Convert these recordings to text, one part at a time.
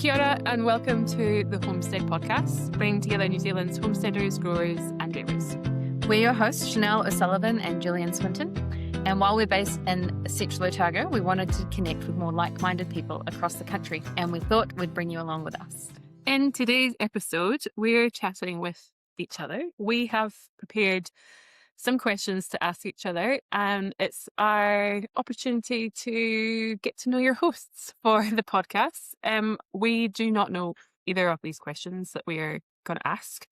Kia ora and welcome to the Homestead Podcast, bringing together New Zealand's homesteaders, growers and drovers. We're your hosts, Chanelle O'Sullivan and Gillian Swinton. And while we're based in Central Otago, we wanted to connect with more like-minded people across the country, and we thought we'd bring you along with us. In today's episode, we're chatting with each other. We have prepared some questions to ask each other, and it's our opportunity to get to know your hosts for the podcast. We do not know either of these questions that we are going to ask,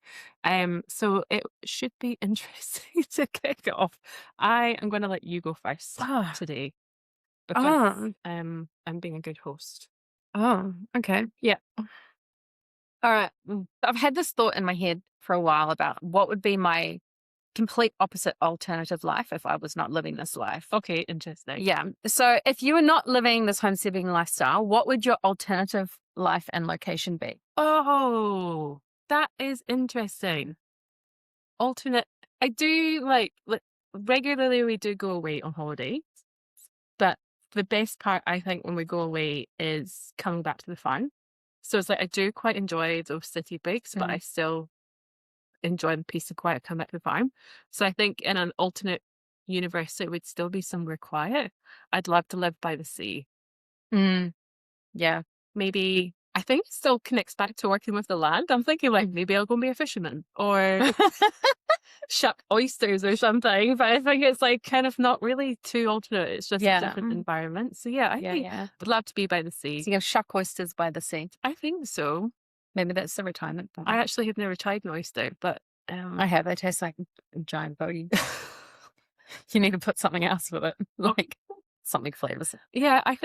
so it should be interesting to kick it off. I am going to let you go first today because I'm being a good host. Oh, okay. Yeah. All right. I've had this thought in my head for a while about what would be my complete opposite alternative life if I was not living this life. Okay, interesting. Yeah. So if you were not living this homesteading lifestyle, what would your alternative life and location be? Oh, that is interesting. Alternate. I do like regularly we do go away on holiday, but the best part I think when we go away is coming back to the farm. So it's like I do quite enjoy those city breaks, but I still enjoy the peace and quiet come back to the farm. So I think in an alternate universe, it would still be somewhere quiet. I'd love to live by the sea. Yeah. Maybe, I think it still connects back to working with the land. I'm thinking like maybe I'll go and be a fisherman or shuck oysters or something. But I think it's like kind of not really too alternate. It's just a different environment. So yeah, I think I'd love to be by the sea. So you have shuck oysters by the sea. I think so. Maybe that's the retirement plan. I actually have never tried an oyster, but I have. They taste like a giant bogey. You need to put something else with it, like something flavors. Yeah, I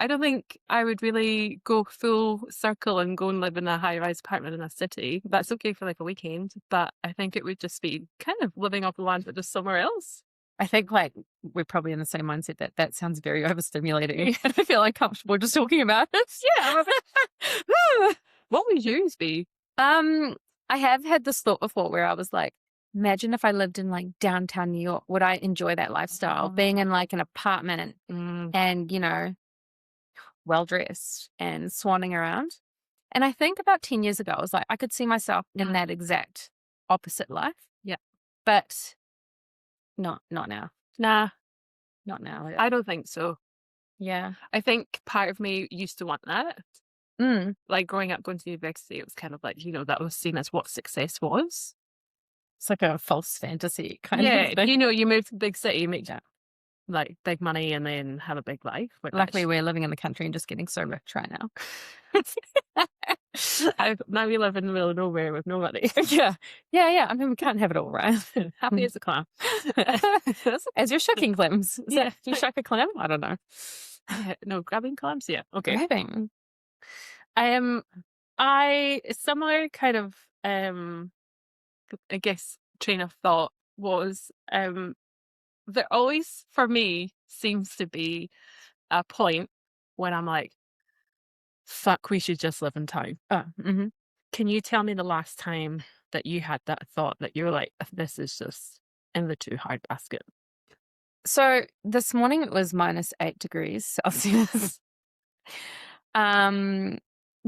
don't think I would really go full circle and go and live in a high-rise apartment in a city. That's okay for like a weekend, but I think it would just be kind of living off the land, but just somewhere else. I think like we're probably in the same mindset that sounds very overstimulating. I feel uncomfortable just talking about it. Yeah. What would yours be? I have had this thought before where I was like, imagine if I lived in like downtown New York, would I enjoy that lifestyle? Being in like an apartment and, you know, well-dressed and swanning around. And I think about 10 years ago, I was like, I could see myself in that exact opposite life. Yeah. But not now. Nah. Not now. I don't think so. Yeah. I think part of me used to want that. Like growing up, going to university, it was kind of like, you know, that was seen as what success was. It's like a false fantasy kind of thing. You know, you move to the big city, make like big money and then have a big life. Luckily, we're living in the country and just getting so rich right now. Now we live in the middle of nowhere with no money. Yeah. I mean, we can't have it all, right? Happy as a clam. As you're shucking clams. Do you shuck a clam? I don't know. No, grabbing clams? Yeah. Okay. Grabbing. Similar kind of, I guess, train of thought was, there always, for me, seems to be a point when I'm like, fuck, we should just live in town. Can you tell me the last time that you had that thought that you're like, this is just in the too hard basket? So this morning it was -8 degrees Celsius.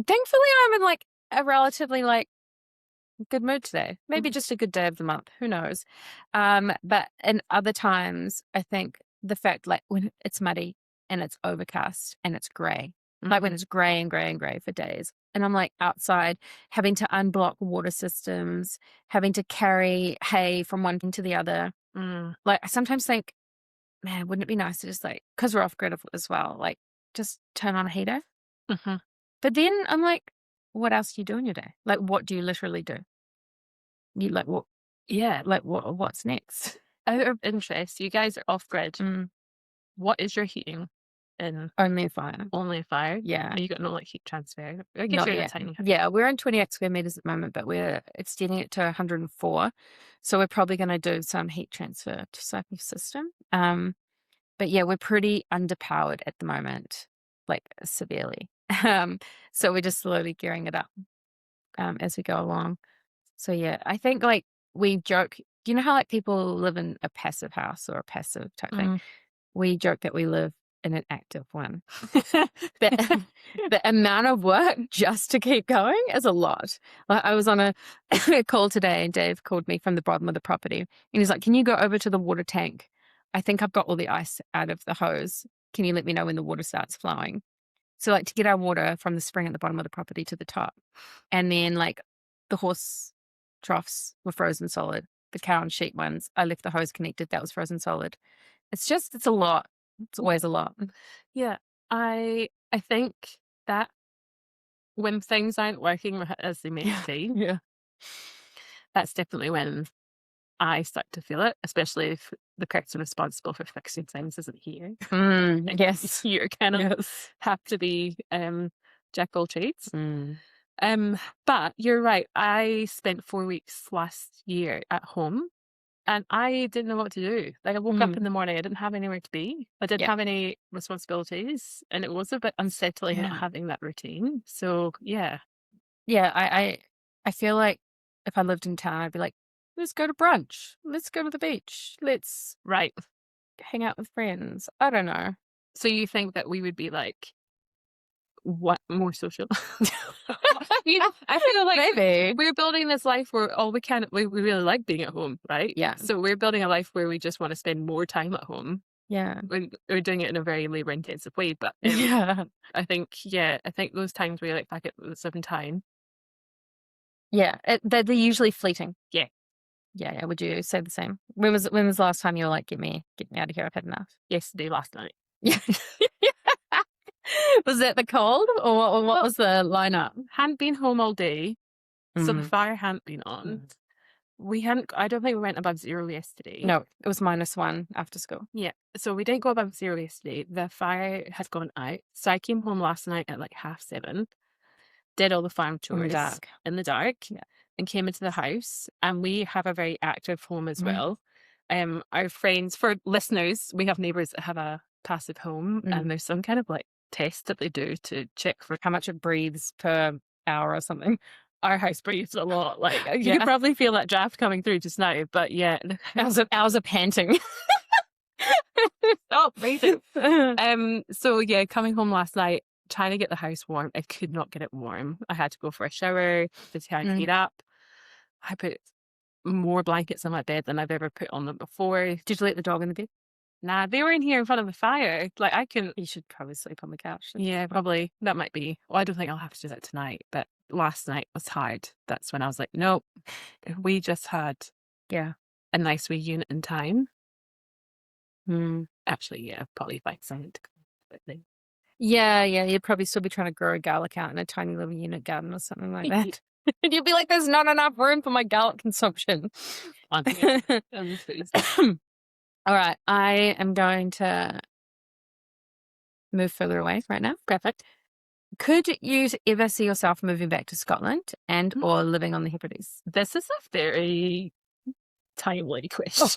Thankfully I'm in like a relatively like good mood today. Maybe just a good day of the month. Who knows? But in other times, I think the fact like when it's muddy and it's overcast and it's grey, like when it's grey and grey and grey for days, and I'm like outside having to unblock water systems, having to carry hay from one thing to the other. Like I sometimes think, man, wouldn't it be nice to just like, because we're off grid as well, like just turn on a heater. But then I'm like, what else do you do in your day? Like, what do you literally do? You like what? Yeah, like what's next? Out of interest, you guys are off grid. What is your heating in? Only a fire. Only a fire? Yeah. You got no like heat transfer? I guess you're in a tiny house. Yeah, we're in 28 square meters at the moment, but we're extending it to 104. So we're probably going to do some heat transfer to cycle system. But yeah, we're pretty underpowered at the moment, like severely. So we're just slowly gearing it up as we go along. So yeah, I think like we joke, you know how like people live in a passive house or a passive type thing? We joke that we live in an active one. The amount of work just to keep going is a lot. Like, I was on a call today and Dave called me from the bottom of the property and he's like, can you go over to the water tank? I think I've got all the ice out of the hose. Can you let me know when the water starts flowing? So like to get our water from the spring at the bottom of the property to the top. And then like the horse troughs were frozen solid. The cow and sheep ones, I left the hose connected. That was frozen solid. It's a lot. It's always a lot. Yeah. I think that when things aren't working as they may be, Yeah. that's definitely when I start to feel it, especially if the person responsible for fixing things isn't here. Yes. You kind of have to be jack of all trades. But you're right. I spent 4 weeks last year at home and I didn't know what to do. Like I woke up in the morning, I didn't have anywhere to be. I didn't have any responsibilities and it was a bit unsettling not having that routine. So yeah. Yeah, I feel like if I lived in town, I'd be like, let's go to brunch. Let's go to the beach. Let's hang out with friends. I don't know. So you think that we would be like, what, more social? I feel like maybe we're building this life where we really like being at home, right? Yeah. So we're building a life where we just want to spend more time at home. Yeah. We're doing it in a very labor intensive way, but I think those times where you're like, fuck it, let's live in town. Yeah, they're usually fleeting. Yeah. Yeah. Would you say the same? When was the last time you were like, get me out of here? I've had enough. Yesterday, last night. Yeah. Was that the cold or what was the lineup? Hadn't been home all day, so the fire hadn't been on. I don't think we went above 0 yesterday. No, it was -1 after school. Yeah, so we didn't go above 0 yesterday. The fire had gone out, so I came home last night at like 7:30, did all the farm chores in the dark, and came into the house. And we have a very active home as well. Our friends, for listeners, we have neighbours that have a passive home, and there's some kind of like test that they do to check for how much it breathes per hour or something. Our house breathes a lot. Like you can probably feel that draft coming through just now, but yeah, hours of panting. Stop breathing. So yeah, coming home last night, trying to get the house warm. I could not get it warm. I had to go for a shower to try and heat up. I put more blankets on my bed than I've ever put on them before. Did you let the dog in the bed? Nah, they were in here in front of the fire. Like You should probably sleep on the couch. Yeah, probably. That might be. Well, I don't think I'll have to do that tonight. But last night was hard. That's when I was like, nope. We just had a nice wee unit in time. Actually, yeah, probably find something to come. Yeah, you'd probably still be trying to grow a garlic out in a tiny little unit garden or something like that. And you'd be like, there's not enough room for my garlic consumption. All right, I am going to move further away right now. Perfect. Could you ever see yourself moving back to Scotland and or living on the Hebrides? This is a very timely question.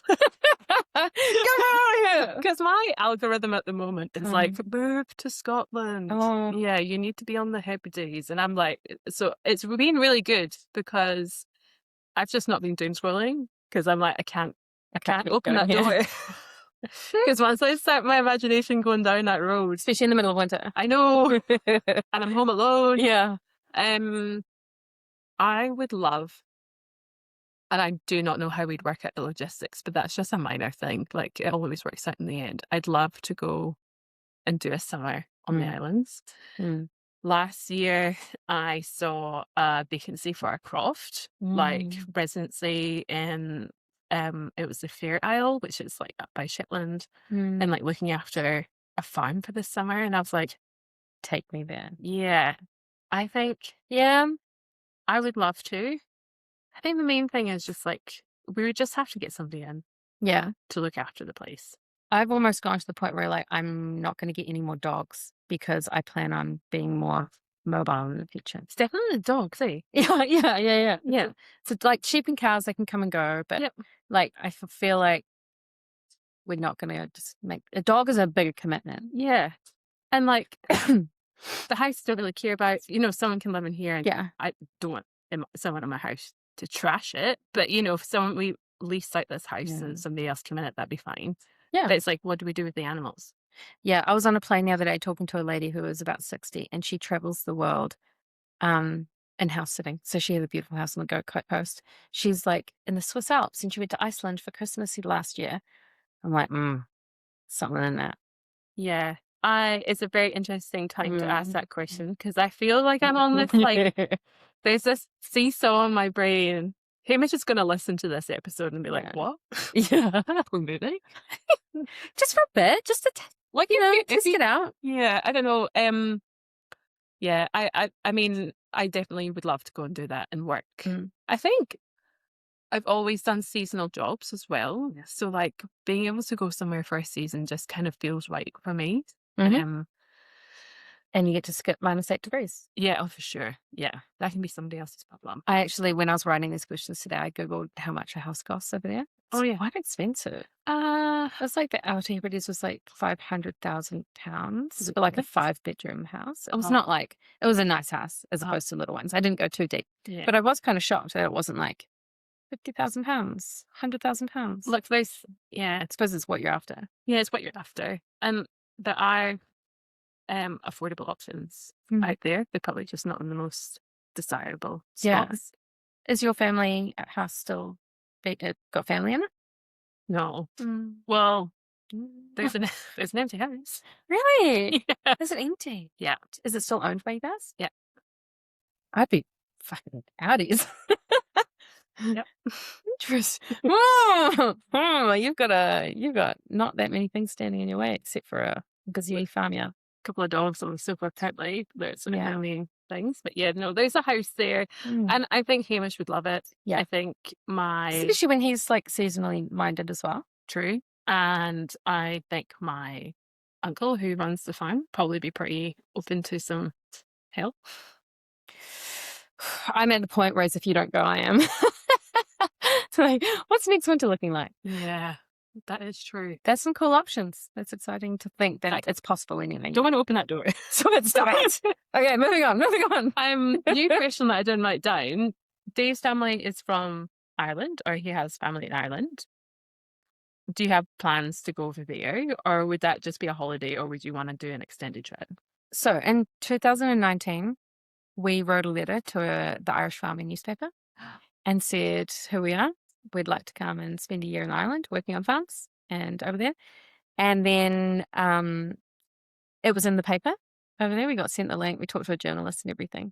Because my algorithm at the moment is like, move to Scotland. Yeah, you need to be on the Hebrides. And I'm like, so it's been really good because I've just not been doom scrolling because I'm like, I can't open that door. Because once I start my imagination going down that road, especially in the middle of winter, I know, and I'm home alone. Yeah. I would love, and I do not know how we'd work out the logistics, but that's just a minor thing. Like it always works out in the end. I'd love to go and do a summer on the islands. Last year, I saw a vacancy for a croft, like residency in. It was the Fair Isle, which is like up by Shetland, and like looking after a farm for the summer. And I was like, take me there. Yeah, I think, I would love to. I think the main thing is just like, we would just have to get somebody in. Yeah. To look after the place. I've almost gone to the point where like, I'm not going to get any more dogs because I plan on being more mobile in the future. It's definitely the dogs, eh? Yeah. So like sheep and cows, they can come and go, but like I feel like we're not going to just make a dog is a bigger commitment. Yeah, and like the house don't really care about. Someone can live in here, and I don't want someone in my house to trash it. But if we leased out this house and somebody else came in it, that'd be fine. Yeah, but it's like, what do we do with the animals? Yeah, I was on a plane the other day talking to a lady who was about 60, and she travels the world in house sitting. So she has a beautiful house on the Gold Coast. She's like in the Swiss Alps, and she went to Iceland for Christmas last year. I'm like, something in that. Yeah. It's a very interesting time to ask that question because I feel like I'm on this, like, there's this seesaw in my brain. Hamish is going to listen to this episode and be like, what? Yeah. Movie? Just for a bit, just to, Like, just get out. Yeah, I don't know. Yeah, I mean, I definitely would love to go and do that and work. I think I've always done seasonal jobs as well. Yeah. So, like, being able to go somewhere for a season just kind of feels right for me. And you get to skip -8 degrees. Yeah, oh, for sure. Yeah, that can be somebody else's problem. I actually, when I was writing these questions today, I Googled how much a house costs over there. It's quite expensive. It was like the outer Hebrides was like £500,000 for like a 5-bedroom house. It was not like, it was a nice house as opposed to little ones. I didn't go too deep, but I was kind of shocked that it wasn't like £50,000, £100,000. Look, there's, I suppose it's what you're after. Yeah, it's what you're after. And there are affordable options out there. They're probably just not in the most desirable spots. Is your family house still got family in it? No. Well, there's an empty house. Really? Yeah. Is it empty? Yeah. Is it still owned by you guys? Yeah. I'd be fucking outies. Yep. Interesting. You've got not that many things standing in your way except for a gazelle farm, yeah. Couple of dogs on the sofa, apparently. There's sort of only things. But yeah, no, there's a house there. And I think Hamish would love it. Yeah. I think especially when he's like seasonally minded as well. True. And I think my uncle who runs the farm probably be pretty open to some help. I'm at the point where if you don't go, I am. So like, what's next winter looking like? Yeah. That is true. There's some cool options. That's exciting to think that it's possible anyway. Don't want to open that door. So let's start. Okay, moving on. New question that I didn't write down. Dave's family is from Ireland, or he has family in Ireland. Do you have plans to go over there, or would that just be a holiday, or would you want to do an extended trip? So in 2019, we wrote a letter to the Irish Farming newspaper and said who we are. We'd like to come and spend a year in Ireland working on farms and over there. And then it was in the paper over there. We got sent the link. We talked to a journalist and everything.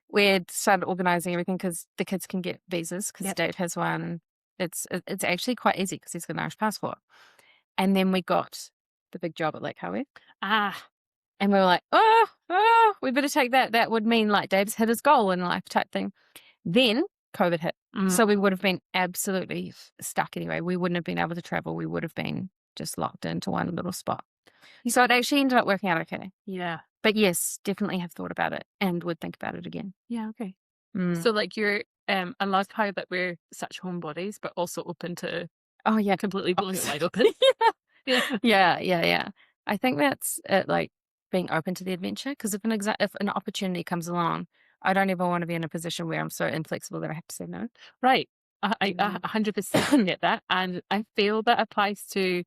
We had started organising everything because the kids can get visas because Dave has one. It's actually quite easy because he's got an Irish passport. And then we got the big job at Lake Howe. And we were like, we better take that. That would mean like Dave's hit his goal in life type thing. Then COVID hit. So we would have been absolutely stuck anyway. We wouldn't have been able to travel. We would have been just locked into one little spot. So it actually ended up working out okay. Yeah. But yes, definitely have thought about it and would think about it again. Yeah, okay. So like you're, I love how that we're such homebodies, but also open to completely blowing it wide open. Yeah. I think that's it, like being open to the adventure, because if an opportunity comes along, I don't ever want to be in a position where I'm so inflexible that I have to say no. Right. I 100% get that. And I feel that applies to,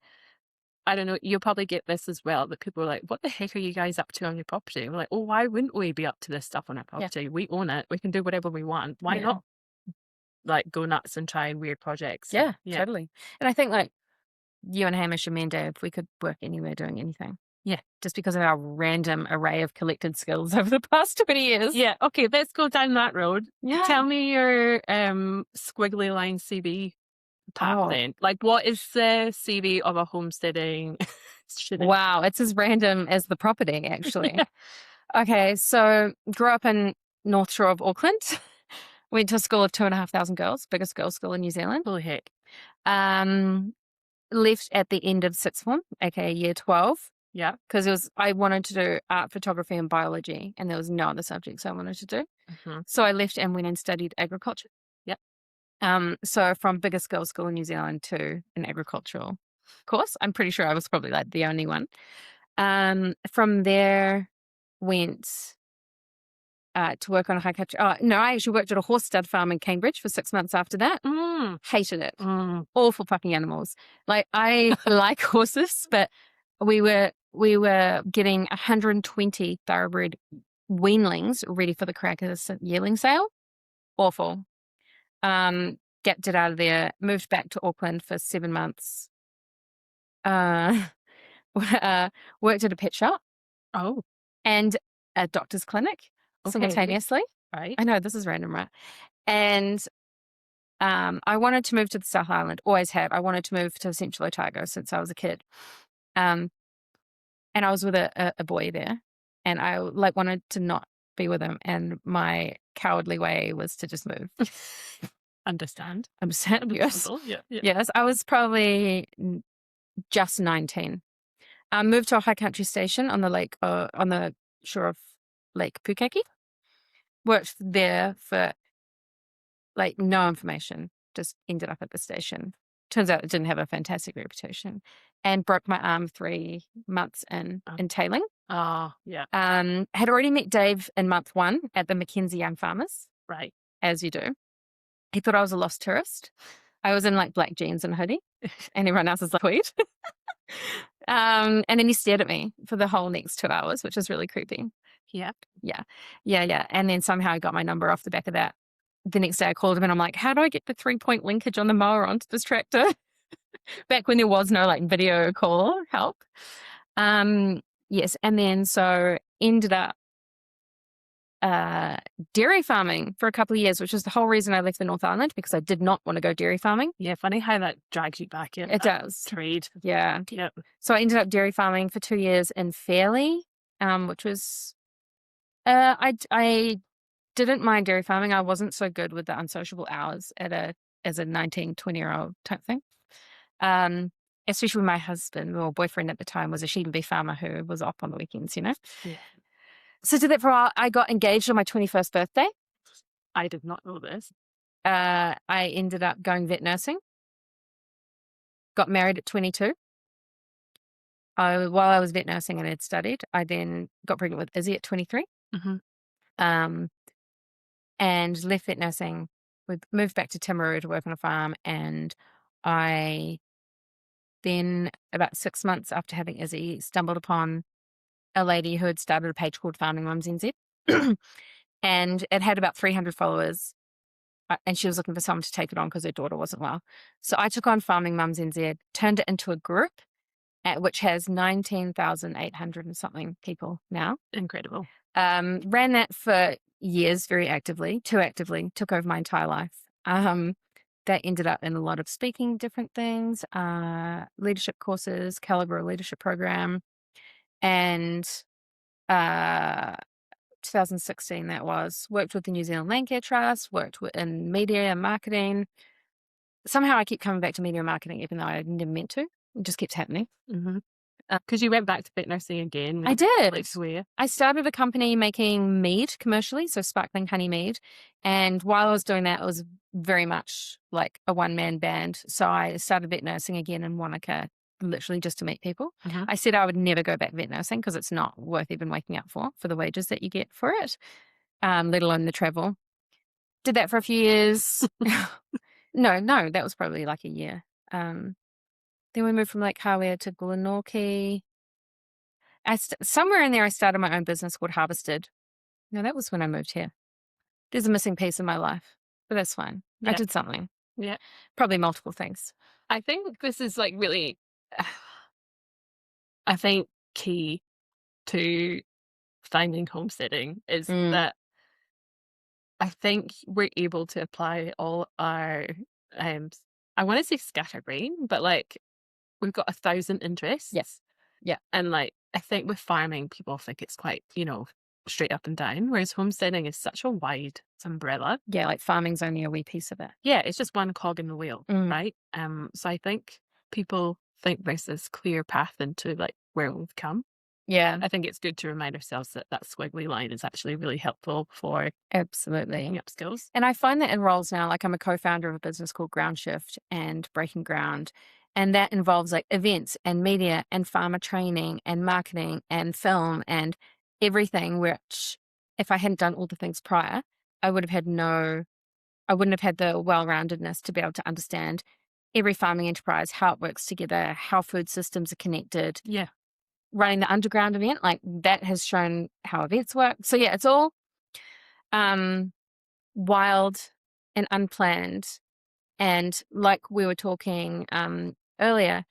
I don't know, you'll probably get this as well, that people are like, what the heck are you guys up to on your property? We're like, oh, why wouldn't we be up to this stuff on our property? Yeah. We own it. We can do whatever we want. Why not like go nuts and try weird projects? Yeah, totally. And I think like you and Hamish and me and Dave, we could work anywhere doing anything. Yeah, just because of our random array of collected skills over the past 20 years. Yeah, okay, let's go down that road. Yeah. Tell me your squiggly line CV path then. Like, what is the CV of a homesteading student? Wow, it's as random as the property, actually. Okay, so grew up in North Shore of Auckland. Went to a school of 2,500 girls, biggest girls' school in New Zealand. Holy heck. Left at the end of sixth form, aka year 12. Yeah. Because I wanted to do art, photography, and biology, and there was no other subjects I wanted to do. So I left and went and studied agriculture. Yep. So from biggest girls' school in New Zealand to an agricultural course. I'm pretty sure I was probably like the only one. From there, went to work on a high country. Oh, no, I actually worked at a horse stud farm in Cambridge for 6 months after that. Hated it. Awful fucking animals. Like, I like horses, but we were we were getting 120 thoroughbred weanlings ready for the crackers yearling sale. Awful. Gapped it out of there, moved back to Auckland for 7 months. Worked at a pet shop. Oh. And a doctor's clinic simultaneously. Right. I know, this is random, right? And I wanted to move to the South Island, always have. I wanted to move to Central Otago since I was a kid. And I was with a boy there, and I wanted to not be with him, and my cowardly way was to just move. Understand. Yes. Yeah. Yes, I was probably just 19. Moved to a high country station on the lake, on the shore of Lake Pukaki. Worked there for no information, just ended up at the station. Turns out it didn't have a fantastic reputation, and broke my arm 3 months in tailing. Oh, yeah. Had already met Dave in month 1 at the Mackenzie Young Farmers. Right. As you do. He thought I was a lost tourist. I was in black jeans and hoodie, and everyone else is tweed. And then he stared at me for the whole next 2 hours, which was really creepy. Yeah. And then somehow I got my number off the back of that. The next day I called him and I'm like, how do I get the 3-point linkage on the mower onto this tractor? Back when there was no video call help. Yes. And then so ended up dairy farming for a couple of years, which is the whole reason I left the North Island, because I did not want to go dairy farming. Yeah, funny how that drags you back in. It does. Trade. Yeah. Yep. So I ended up dairy farming for 2 years in Fairlie, which was I didn't mind dairy farming. I wasn't so good with the unsociable hours as a 19, 20-year-old type thing. Especially when my husband or boyfriend at the time was a sheep and beef farmer who was off on the weekends, Yeah. So did that for a while. I got engaged on my 21st birthday. I did not know this. I ended up going vet nursing. Got married at 22. While I was vet nursing and had studied, I then got pregnant with Izzy at 23. Mm-hmm. And left vet nursing. We moved back to Timaru to work on a farm, and I then, about 6 months after having Izzy, stumbled upon a lady who had started a page called Farming Mums NZ. And it had about 300 followers, and she was looking for someone to take it on because her daughter wasn't well. So I took on Farming Mums NZ, turned it into a group, which has 19,800 and something people now. Incredible. Ran that for years very actively, too actively, took over my entire life. That ended up in a lot of speaking different things, leadership courses, Calibre leadership program. And 2016 that was, worked with the New Zealand Land Care Trust, worked in media and marketing. Somehow I keep coming back to media and marketing, even though I never meant to. It just keeps happening. Mm-hmm. Because you went back to vet nursing again. I did. Like swear. I started a company making mead commercially, so sparkling honey mead. And while I was doing that, it was very much like a one-man band. So I started vet nursing again in Wanaka, literally just to meet people. Mm-hmm. I said I would never go back vet nursing because it's not worth even waking up for the wages that you get for it, let alone the travel. Did that for a few years. No, that was probably like a year. Then we moved from Lake Hawea to Glenorchy. Somewhere in there, I started my own business called Harvested. No, that was when I moved here. There's a missing piece in my life, but that's fine. Yeah. I did something. Yeah. Probably multiple things. I think this is really, I think, key to finding homesteading is that I think we're able to apply all our, I want to say scatterbrain, but we've got 1,000 interests. Yes. Yeah. And I think with farming, people think it's quite, straight up and down, whereas homesteading is such a wide umbrella. Yeah, farming's only a wee piece of it. Yeah, it's just one cog in the wheel, right? So I think people think there's this clear path into where we've come. Yeah. I think it's good to remind ourselves that squiggly line is actually really helpful for absolutely picking up skills. And I find that in roles now, I'm a co-founder of a business called Ground Shift and Breaking Ground. And that involves events and media and farmer training and marketing and film and everything, which if I hadn't done all the things prior, I wouldn't have had the well-roundedness to be able to understand every farming enterprise, how it works together, how food systems are connected. Yeah. running the underground event, like that has shown how events work. So yeah, it's all wild and unplanned. And like we were talking earlier,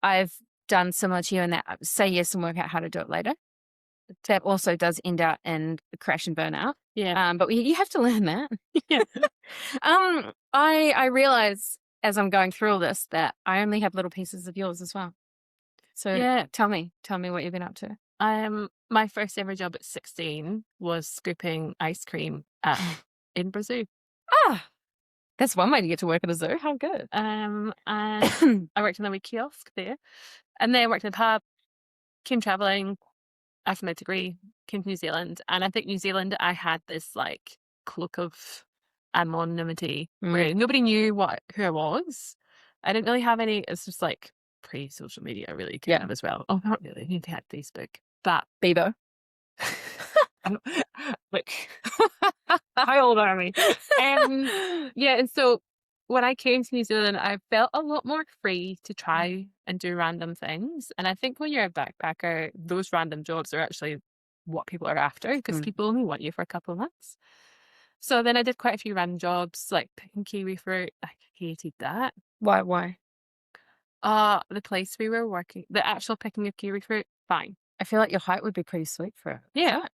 I've done similar to you in that say yes and work out how to do it later. That also does end out in crash and burnout. Yeah. But you have to learn that. Yeah. I realize as I'm going through all this that I only have little pieces of yours as well. So Yeah. tell me what you've been up to. My first ever job at 16 was scooping ice cream in Brazil. Ah, that's one way to get to work at a zoo. How good. And I worked in a wee kiosk there, and then I worked in a pub, came traveling after my degree, came to New Zealand. And I think New Zealand, I had this like cloak of anonymity where nobody knew who I was. I didn't really have any, it's just like pre-social media really kind of as well. Oh, not really, you had Facebook. But Bebo. like how old are we? Yeah, and so when I came to New Zealand, I felt a lot more free to try and do random things. And I think when you're a backpacker, those random jobs are actually what people are after, because people only want you for a couple of months. So then I did quite a few random jobs, like picking kiwi fruit. I hated that. Why? The place we were working, the actual picking of kiwi fruit, fine. I feel like your height would be pretty sweet for it. Yeah.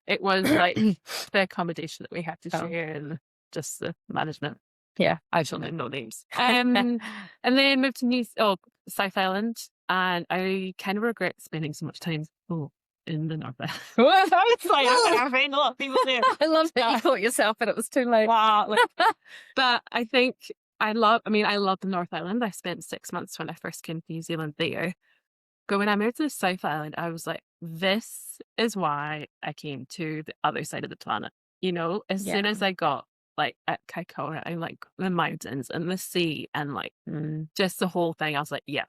It was like the accommodation that we had to share and just the management. Yeah. I don't know no names. And then moved to South Island, and I kind of regret spending so much time in the North Island. I was like, I find a lot of people there. I love that you caught yourself, but it was too late. Wow. But I think I love the North Island. I spent 6 months when I first came to New Zealand there. But when I moved to the South Island, I was like, this is why I came to the other side of the planet. You know, as soon as I got like at Kaikoura and like the mountains and the sea and like just the whole thing, I was like, yeah,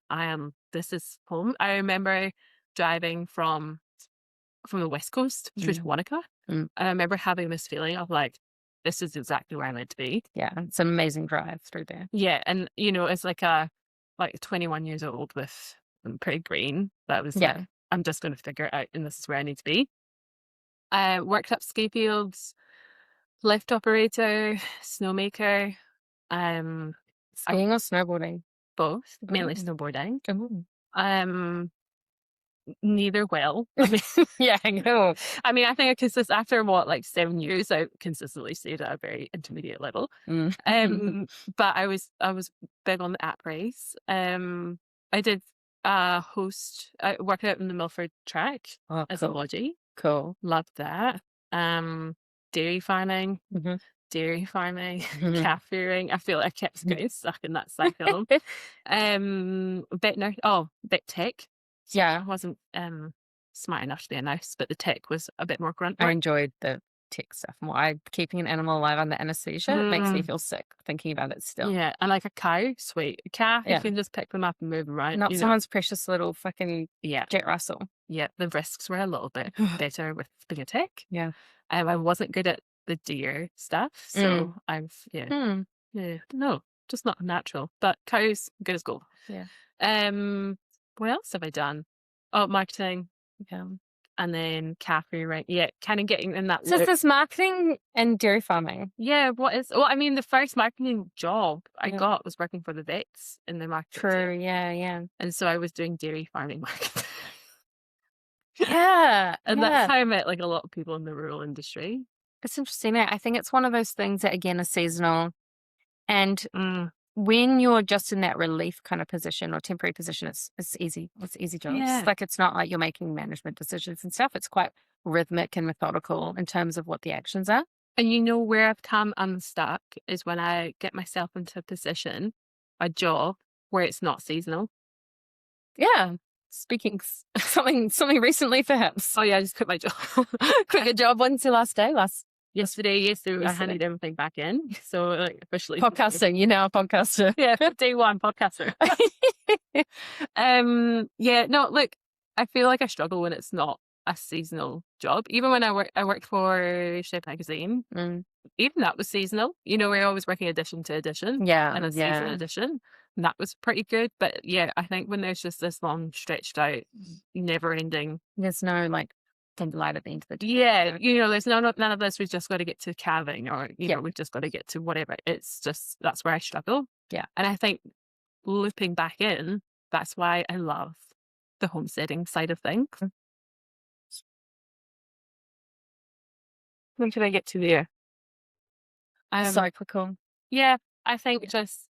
this is home. I remember driving from the West Coast through to Wanaka. And I remember having this feeling of like, this is exactly where I meant to be. Yeah, it's an amazing drive through there. Yeah, and you know, it's like 21 years old with pretty green. That was like, I'm just going to figure it out, and this is where I need to be. I worked up ski fields, lift operator, snowmaker. Skiing or snowboarding? Both, mainly snowboarding. Ooh. Neither well. I mean, I know. I mean, I think after 7 years, I consistently stayed at a very intermediate level. But I was big on the app race. I did I worked out in the Milford track as a lodgy. Cool. Loved that. Dairy farming, calf rearing. I feel like I kept getting stuck in that cycle. Bit tech. Yeah. I wasn't smart enough to be a nurse, but the tech was a bit more grunt work. I enjoyed the tech stuff more. Keeping an animal alive under anesthesia, it makes me feel sick thinking about it still. Yeah, and like a cow, sweet. A calf, you can just pick them up and move them around. Not someone's precious little fucking Jack Russell. Yeah, the risks were a little bit better with being a tech. Yeah. I wasn't good at the deer stuff, so no, just not natural. But cows, good as gold. Yeah. What else have I done? Oh, marketing. And then calf rearing. Yeah, kind of getting in that. So it's this marketing and dairy farming. Yeah, the first marketing job I got was working for the vets in the market. True, yeah. And so I was doing dairy farming marketing. And that's how I met like a lot of people in the rural industry. It's interesting. I think it's one of those things that again is seasonal, and when you're just in that relief kind of position or temporary position, it's easy. It's easy jobs. Yeah. Like it's not like you're making management decisions and stuff. It's quite rhythmic and methodical in terms of what the actions are. And you know where I've come unstuck is when I get myself into a job where it's not seasonal. Yeah. Speaking something recently, perhaps. Oh yeah, I just quit my job. Quit your job. When's your last day? Yesterday. I handed everything back in. So like officially podcasting. You're now a podcaster. Yeah, day one podcaster. No, look, I feel like I struggle when it's not a seasonal job. Even when I worked for Chef Magazine, even that was seasonal. You know, we're always working edition to edition. Yeah. And a season edition. that was pretty good. But yeah, I think when there's just this long stretched out, never ending. There's no like light at the end of the tunnel. Yeah, there's none of this. We've just got to get to calving, or we've just got to get to whatever. It's just that's where I struggle. Yeah, and I think looping back in, that's why I love the homesteading side of things. When should I get to there? cyclical. Yeah, I think just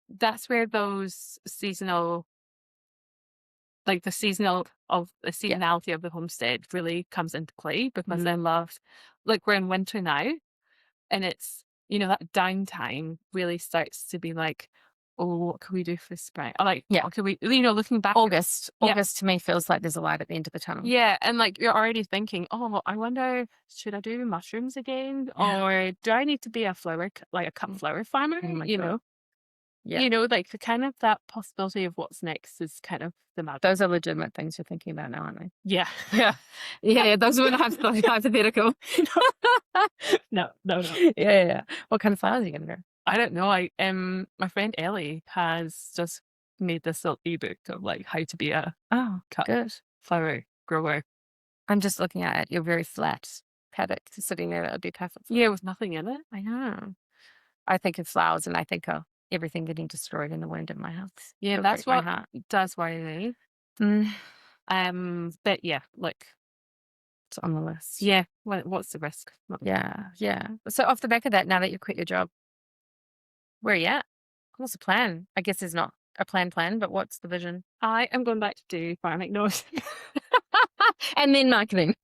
that's where those seasonal. Like the seasonality of the homestead really comes into play, because I love, like, we're in winter now, and it's, that downtime really starts to be like, oh, what can we do for spring? Or like, what can we, looking back. August to me feels like there's a light at the end of the tunnel. Yeah, and like you're already thinking, oh, I wonder, should I do mushrooms again, or do I need to be a cut flower farmer? Like the kind of that possibility of what's next is kind of the magic. Those are legitimate things you're thinking about now, aren't they? Yeah. Yeah. Those were not hypothetical. No. Yeah. What kind of flowers are you going to grow? I don't know. My friend Ellie has just made this little ebook of like how to be a good flower grower. I'm just looking at it. You're very flat paddock sitting there. That would be perfect. Yeah, with nothing in it. I know. I think of flowers, and I think of everything getting destroyed in the wind in my house. Yeah, that's what does worry me. But yeah, like, it's on the list. Yeah. What's the risk? Yeah. So off the back of that, now that you quit your job, where are you at? What's the plan? I guess there's not a plan, but what's the vision? I am going back to do farming. No. And then marketing.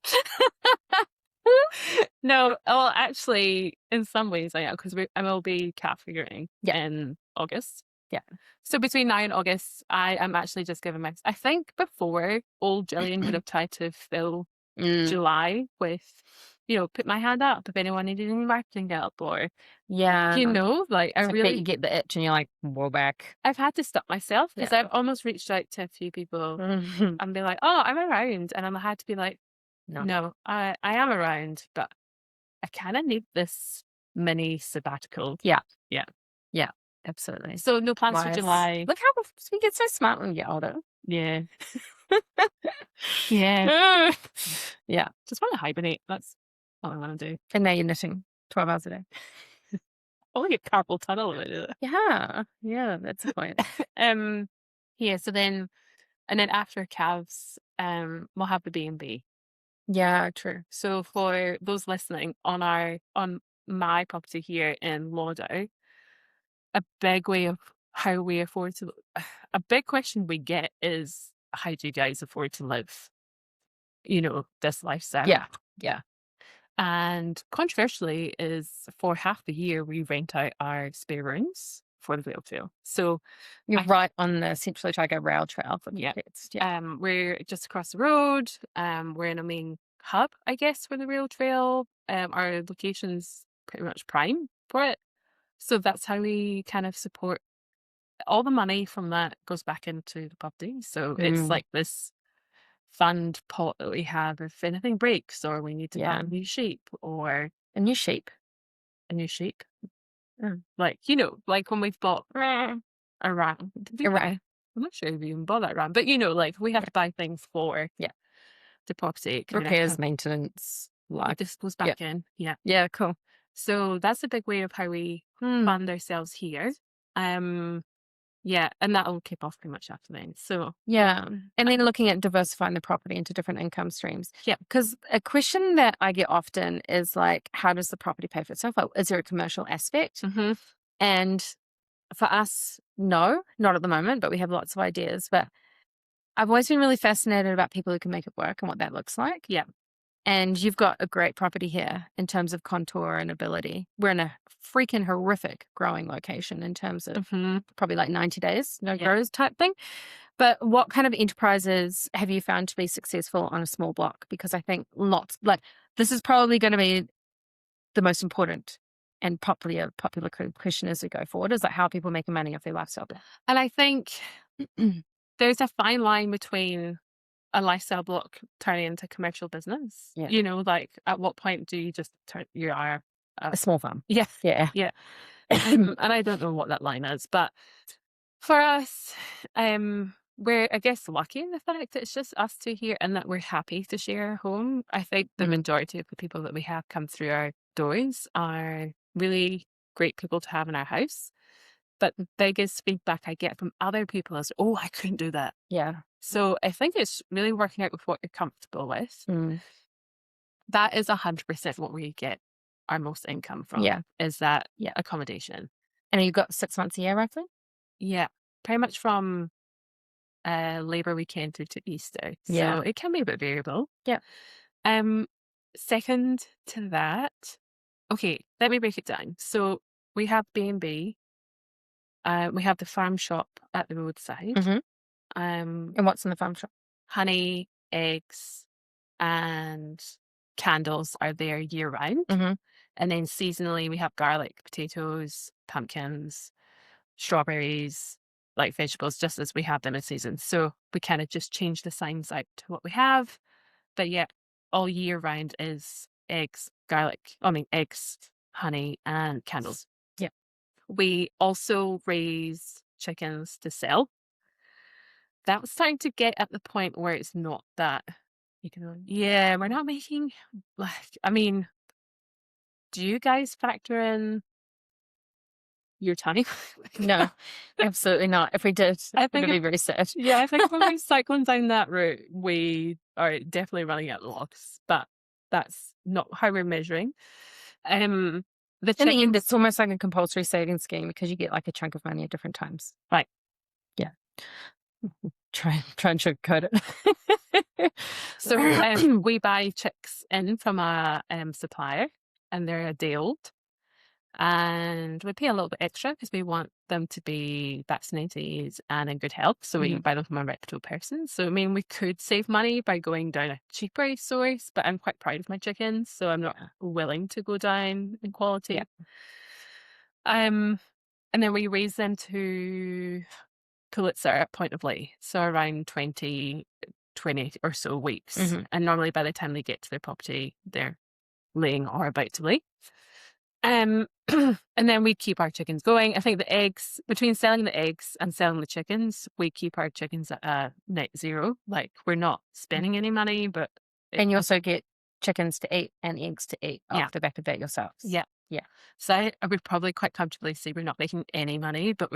No, well, actually, in some ways I am, because I will be calf figuring in August. Yeah. So between now and August, I am actually just giving I think before, old Gillian would have tried to fill July with, put my hand up if anyone needed any marketing help, or like I really, you get the itch and you're like, whoa, back. I've had to stop myself, because I've almost reached out to a few people and be like, oh, I'm around, and I had to be like, no, I am around, but I kind of need this mini sabbatical. Yeah, absolutely. So no plans for July. Look how we get so smart when we get older. Yeah. Yeah. Yeah. Just want to hibernate. That's all I want to do. And now you're knitting 12 hours a day. I'll get carpal tunnel. Yeah, that's the point. So then, and then after calves, we'll have the B&B. Yeah, true. So for those listening, on my property here in Lauder, a big way of how we afford to, a big question we get is, how do you guys afford to live, this lifestyle? Yeah. And controversially is, for half the year, we rent out our spare rooms for the rail trail. So you're right on the Central Otago rail trail for the kids. Yeah. We're just across the road. We're in a main hub, I guess, for the rail trail. Our location's pretty much prime for it. So that's how we kind of support. All the money from that goes back into the property. So it's like this fund pot that we have if anything breaks, or we need to buy a new sheep, or a new sheep. Like, like when we've bought a ram. I'm not sure if we even bought that ram, but like we have to buy things for the property. Repairs, maintenance, this goes back in. Yeah. Yeah, cool. So that's a big way of how we fund ourselves here. Yeah, and that'll kick off pretty much after then. So and then looking at diversifying the property into different income streams. Yeah, because a question that I get often is like, how does the property pay for itself? Like, is there a commercial aspect? And for us, no, not at the moment, but we have lots of ideas. But I've always been really fascinated about people who can make it work and what that looks like. Yeah. And you've got a great property here in terms of contour and ability. We're in a freaking horrific growing location in terms of probably like 90 days, no grows type thing. But what kind of enterprises have you found to be successful on a small block? Because I think this is probably going to be the most important and popular question as we go forward, is like, how are people making money off their lifestyle? And I think there's a fine line between a lifestyle block turning into commercial business. Like, at what point do you just turn a small farm? Yeah. And I don't know what that line is, but for us, we're, I guess, lucky in the fact that it's just us two here and that we're happy to share our home. I think the majority of the people that we have come through our doors are really great people to have in our house. But the biggest feedback I get from other people is, oh, I couldn't do that. Yeah. So I think it's really working out with what you're comfortable with. That is 100% what we get our most income from. Yeah. Is that accommodation. And you got 6 months a year, roughly? Yeah. Pretty much from Labour weekend through to Easter. Yeah. So it can be a bit variable. Yeah. Second to that, okay, let me break it down. So we have B&B. We have the farm shop at the roadside. And what's in the farm shop? Honey, eggs, and candles are there year round. And then seasonally, we have garlic, potatoes, pumpkins, strawberries, like vegetables, just as we have them in season. So we kind of just change the signs out to what we have. But yeah, all year round is eggs, eggs, honey, and candles. Yeah. We also raise chickens to sell. That was starting to get at the point where it's not that. Yeah, we're not making, like, I mean, do you guys factor in your time? No, absolutely not. If we did, I it think would be very sad. Yeah, I think when we're cycling down that route, we are definitely running at loss, but that's not how we're measuring. The In the end, chickens, it's almost like a compulsory saving scheme because you get like a chunk of money at different times. right? Yeah. Try and sugarcoat it. So we buy chicks in from a supplier, and they're a day old. And we pay a little bit extra because we want them to be vaccinated and in good health. So we buy them from a reputable person. So, I mean, we could save money by going down a cheaper source, but I'm quite proud of my chickens. So I'm not willing to go down in quality. And then we raise them to Pulitzer at point of lay. So around 20 or so weeks. And normally by the time they get to their property, they're laying or about to lay. And then we keep our chickens going. I think the eggs, between selling the eggs and selling the chickens, we keep our chickens at net zero. Like, we're not spending any money, but. And you also get chickens to eat and eggs to eat Yeah. off the back of that yourselves. Yeah. Yeah. So I would probably quite comfortably say we're not making any money, but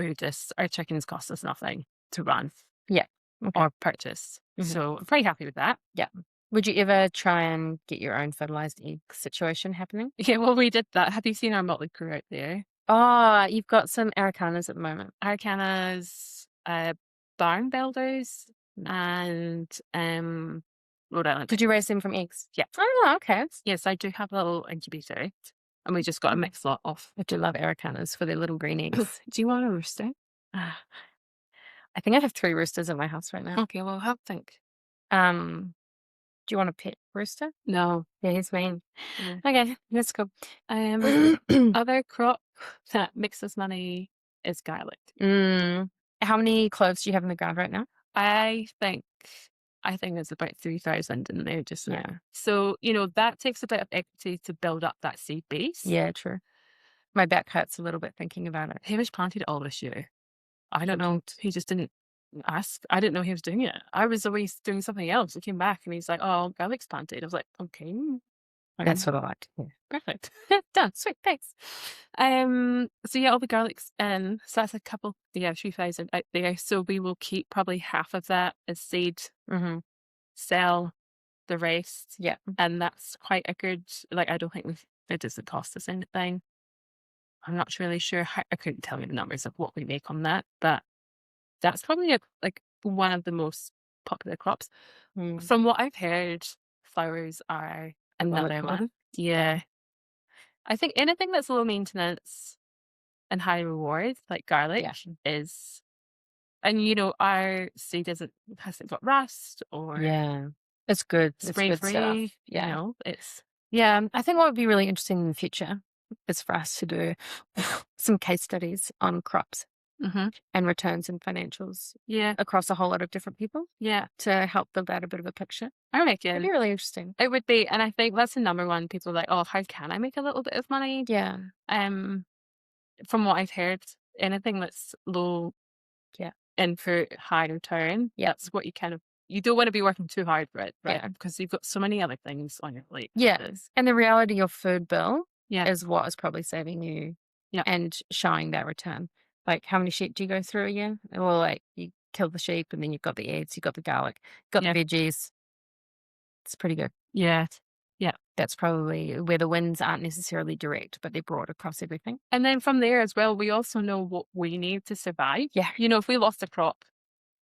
our chickens cost us nothing to run. Yeah. Okay. Or purchase. So I'm pretty happy with that. Yeah. Would you ever try and get your own fertilized egg situation happening? Yeah, well, we did that. Have you seen our motley crew out there? Oh, you've got some Aracanas at the moment. Aracanas, barn builders, and Rhode Island. Did you raise them from eggs? Yeah. Oh, okay. Yes, I do have a little incubator, and we just got a mixed lot off. I do love Aracanas for their little green eggs. Do you want a rooster? I think I have 3 roosters in my house right now. Okay, well, have a think. Do you want a pet rooster? No. Yeah, he's mean. Yeah. Okay, let's go. Other crop that makes us money is garlic. How many cloves do you have in the ground right now? I think there's about 3,000 in there just now. So, that takes a bit of equity to build up that seed base. Yeah, true. My back hurts a little bit thinking about it. Hamish planted it all this year. I don't know. He just didn't ask. I didn't know he was doing it. I was always doing something else. He came back and he's like, oh, garlic's planted. I was like, okay. That's what I like to hear. Perfect. Done. Sweet. Thanks. So yeah, all the garlic's in. So that's 3,000 out there. So we will keep probably half of that as seed, sell the rest. Yeah. And that's quite a good, I don't think it doesn't cost us anything. I'm not really sure I couldn't tell you the numbers of what we make on that, but that's probably one of the most popular crops. From what I've heard, flowers are another one. Yeah. I think anything that's low maintenance and high reward, like garlic, is, and our seed hasn't got rust or it's good. spray It's good stuff. free. It's I think what would be really interesting in the future is for us to do some case studies on crops and returns and financials across a whole lot of different people to help build out a bit of a picture. I reckon It'd be really interesting. It would be, and I think that's the number one. People are like, oh, how can I make a little bit of money? Yeah. from what I've heard, anything that's low Yeah. input, high return, Yeah. that's what you don't want to be working too hard for it, right? Yeah. Because you've got so many other things on your plate. Yeah. And the reality of food bill Yeah. is what is probably saving you Yeah. and showing that return. Like, how many sheep do you go through a year? Well, like, you kill the sheep and then you've got the eggs, you've got the garlic, you've got Yeah. the veggies. It's pretty good. Yeah. Yeah. That's probably where the wins aren't necessarily direct, but they're broad across everything. And then from there as well, we also know what we need to survive. Yeah. You know, if we lost a crop,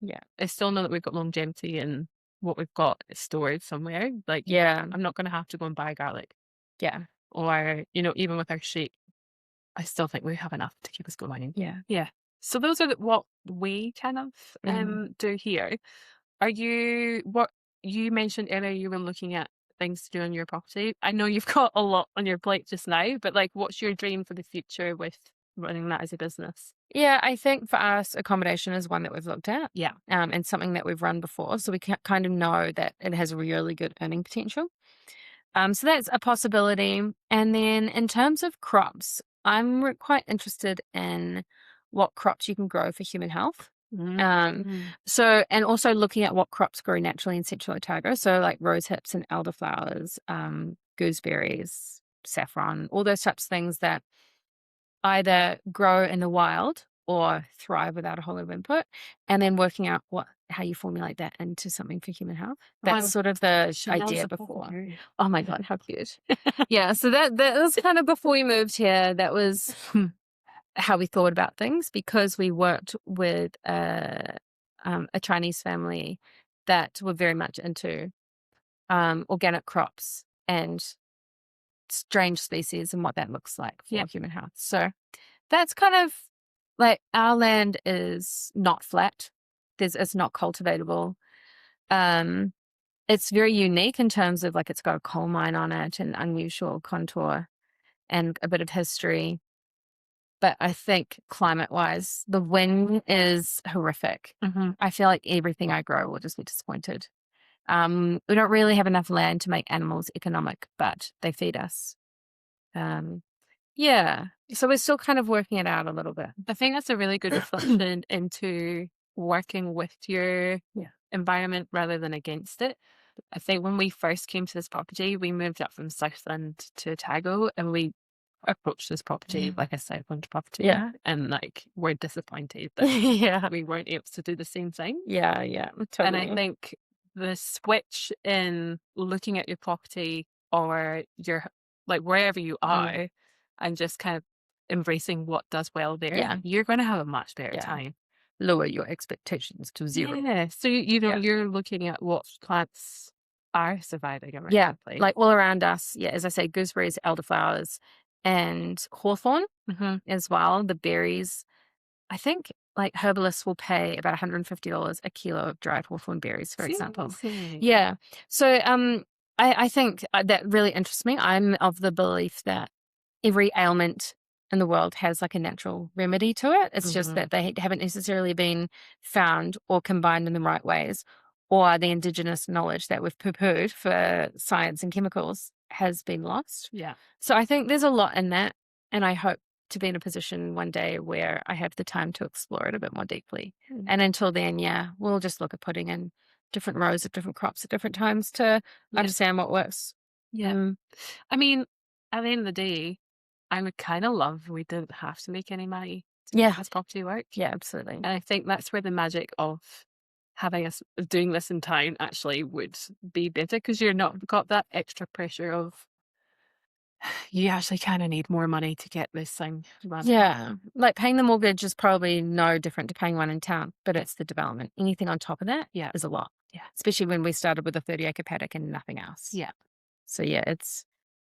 Yeah. I still know that we've got longevity in what we've got stored somewhere. Like, Yeah. I'm not going to have to go and buy garlic. Yeah. Or, you know, even with our sheep, I still think we have enough to keep us going. Yeah. Yeah. So those are what we kind of do here. What you mentioned earlier, you were looking at things to do on your property. I know you've got a lot on your plate just now, but like, what's your dream for the future with running that as a business? Yeah, I think for us, accommodation is one that we've looked at. Yeah. And something that we've run before. So we kind of know that it has a really good earning potential. So that's a possibility. And then in terms of crops, I'm quite interested in what crops you can grow for human health. So, and also looking at what crops grow naturally in Central Otago. So like rose hips and elderflowers, gooseberries, saffron, all those types of things that either grow in the wild or thrive without a whole lot of input, and then working out how you formulate that into something for human health. That's sort of the Chanelle's idea a before. popular. Oh my God, how cute. Yeah, so that was kind of before we moved here. That was how we thought about things, because we worked with a Chinese family that were very much into organic crops and strange species and what that looks like for human health. So that's kind of like, our land is not flat. It's not cultivatable. It's very unique in terms of like, it's got a coal mine on it and unusual contour and a bit of history. But I think climate wise, the wind is horrific. I feel like everything I grow will just be disappointed. We don't really have enough land to make animals economic, but they feed us. Yeah. So we're still kind of working it out a little bit. I think that's a really good reflection into working with your environment rather than against it. I think when we first came to this property, we moved up from Southland to Otago, and we approached this property like a Southland property. Yeah. And like, we're disappointed that we weren't able to do the same thing. Yeah, totally. And I think the switch in looking at your property or your, like, wherever you are, and just kind of embracing what does well there, you're going to have a much better time. Lower your expectations to zero. Yeah. So, you know, you're looking at what plants are surviving around Yeah, the place. like all around us. Yeah, as I say, gooseberries, elderflowers, and hawthorn as well. The berries. I think like herbalists will pay about $150 a kilo of dried hawthorn berries, for example. Seriously? Yeah. So I think that really interests me. I'm of the belief that every ailment in the world has like a natural remedy to it. It's just that they haven't necessarily been found or combined in the right ways, or the indigenous knowledge that we've poo-pooed for science and chemicals has been lost. Yeah. So I think there's a lot in that, and I hope to be in a position one day where I have the time to explore it a bit more deeply. And until then, we'll just look at putting in different rows of different crops at different times to understand what works. Yeah. I mean, at the end of the day, I would kind of love we didn't have to make any money to make this property work. Yeah, absolutely. And I think that's where the magic of having us doing this in town actually would be better, because you're not got that extra pressure of you actually kind of need more money to get this thing run. Yeah, like paying the mortgage is probably no different to paying one in town, but it's the development. Anything on top of that is a lot. Yeah, especially when we started with a 30-acre paddock and nothing else. Yeah. So it